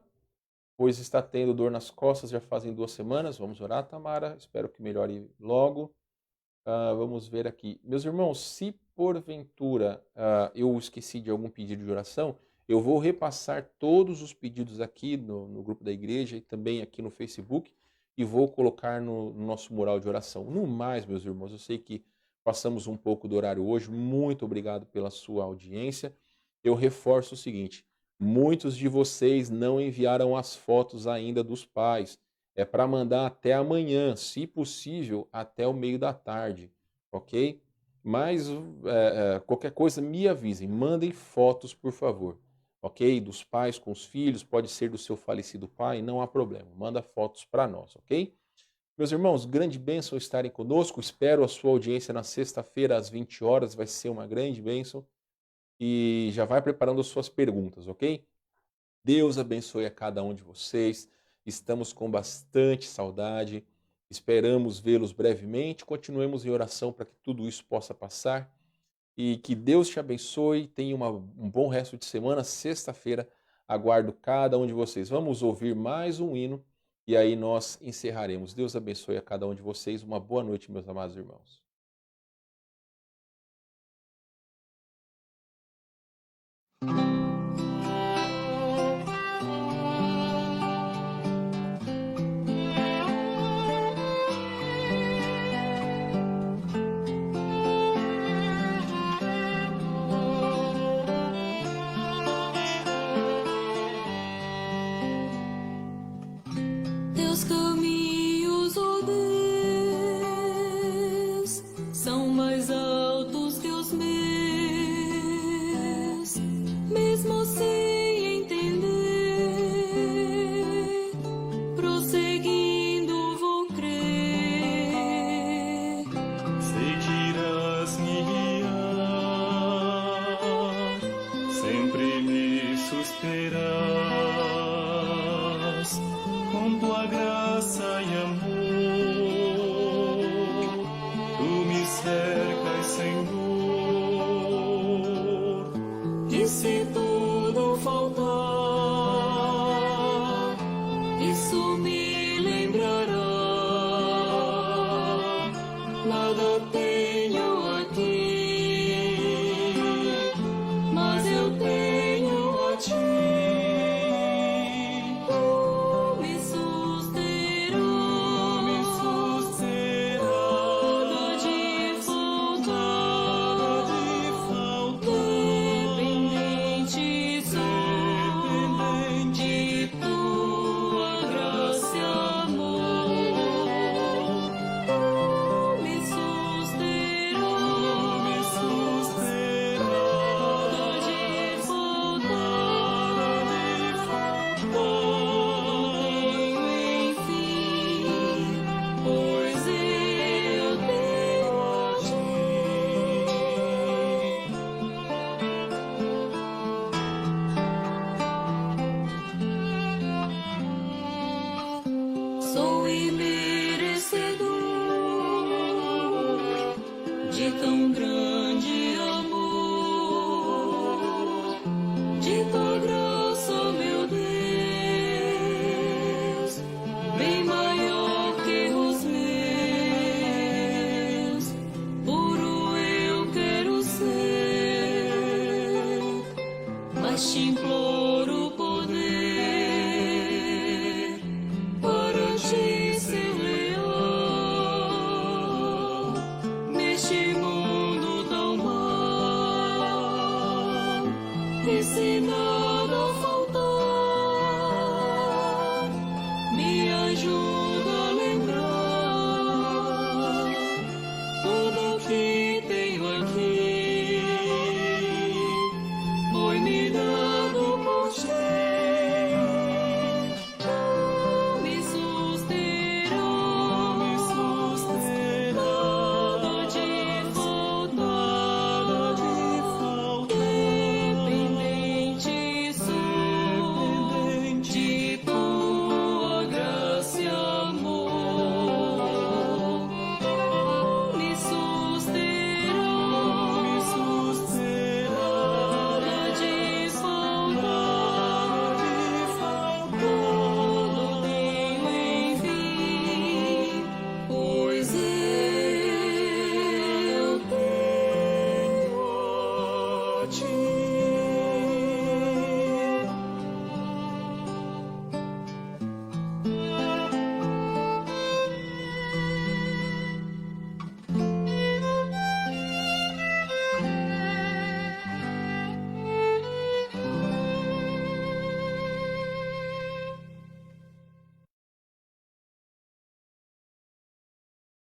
pois está tendo dor nas costas já fazem 2 semanas. Vamos orar, Tamara. Espero que melhore logo. Vamos ver aqui. Meus irmãos, se porventura eu esqueci de algum pedido de oração, eu vou repassar todos os pedidos aqui no grupo da igreja e também aqui no Facebook e vou colocar no nosso mural de oração. No mais, meus irmãos, eu sei que passamos um pouco do horário hoje. Muito obrigado pela sua audiência. Eu reforço o seguinte: muitos de vocês não enviaram as fotos ainda dos pais. É para mandar até amanhã, se possível, até o meio da tarde, ok? Mas qualquer coisa, me avisem, mandem fotos, por favor, ok? Dos pais com os filhos, pode ser do seu falecido pai, não há problema, manda fotos para nós, ok? Meus irmãos, grande bênção estarem conosco, espero a sua audiência na sexta-feira às 20 horas, vai ser uma grande bênção, e já vai preparando as suas perguntas, ok? Deus abençoe a cada um de vocês. Estamos com bastante saudade, esperamos vê-los brevemente. Continuemos em oração para que tudo isso possa passar e que Deus te abençoe. Tenha um bom resto de semana. Sexta-feira aguardo cada um de vocês. Vamos ouvir mais um hino e aí nós encerraremos. Deus abençoe a cada um de vocês. Uma boa noite, meus amados irmãos. Teus caminhos, ó Deus, são mais altos que os meus. Mesmo sem entender, prosseguindo vou crer. Sei que irás me guiar, sempre me susterás, com tua graça e amor, tu me cercas, Senhor. E se tudo faltar, isso me lembrará. Nada tenho aqui, mas eu tenho a ti. Tu me susterás, nada de faltar. Dependente sou de tua graça e amor. Tu me susterás, nada de faltar. Não tenho enfim, pois eu tenho a ti. Sou imerecedor de tão grande amor, de tua graça, meu Deus, bem maior que os meus. Puro eu quero ser, mas te imploro poder para ti ser leal neste mundo tão mau. Ensina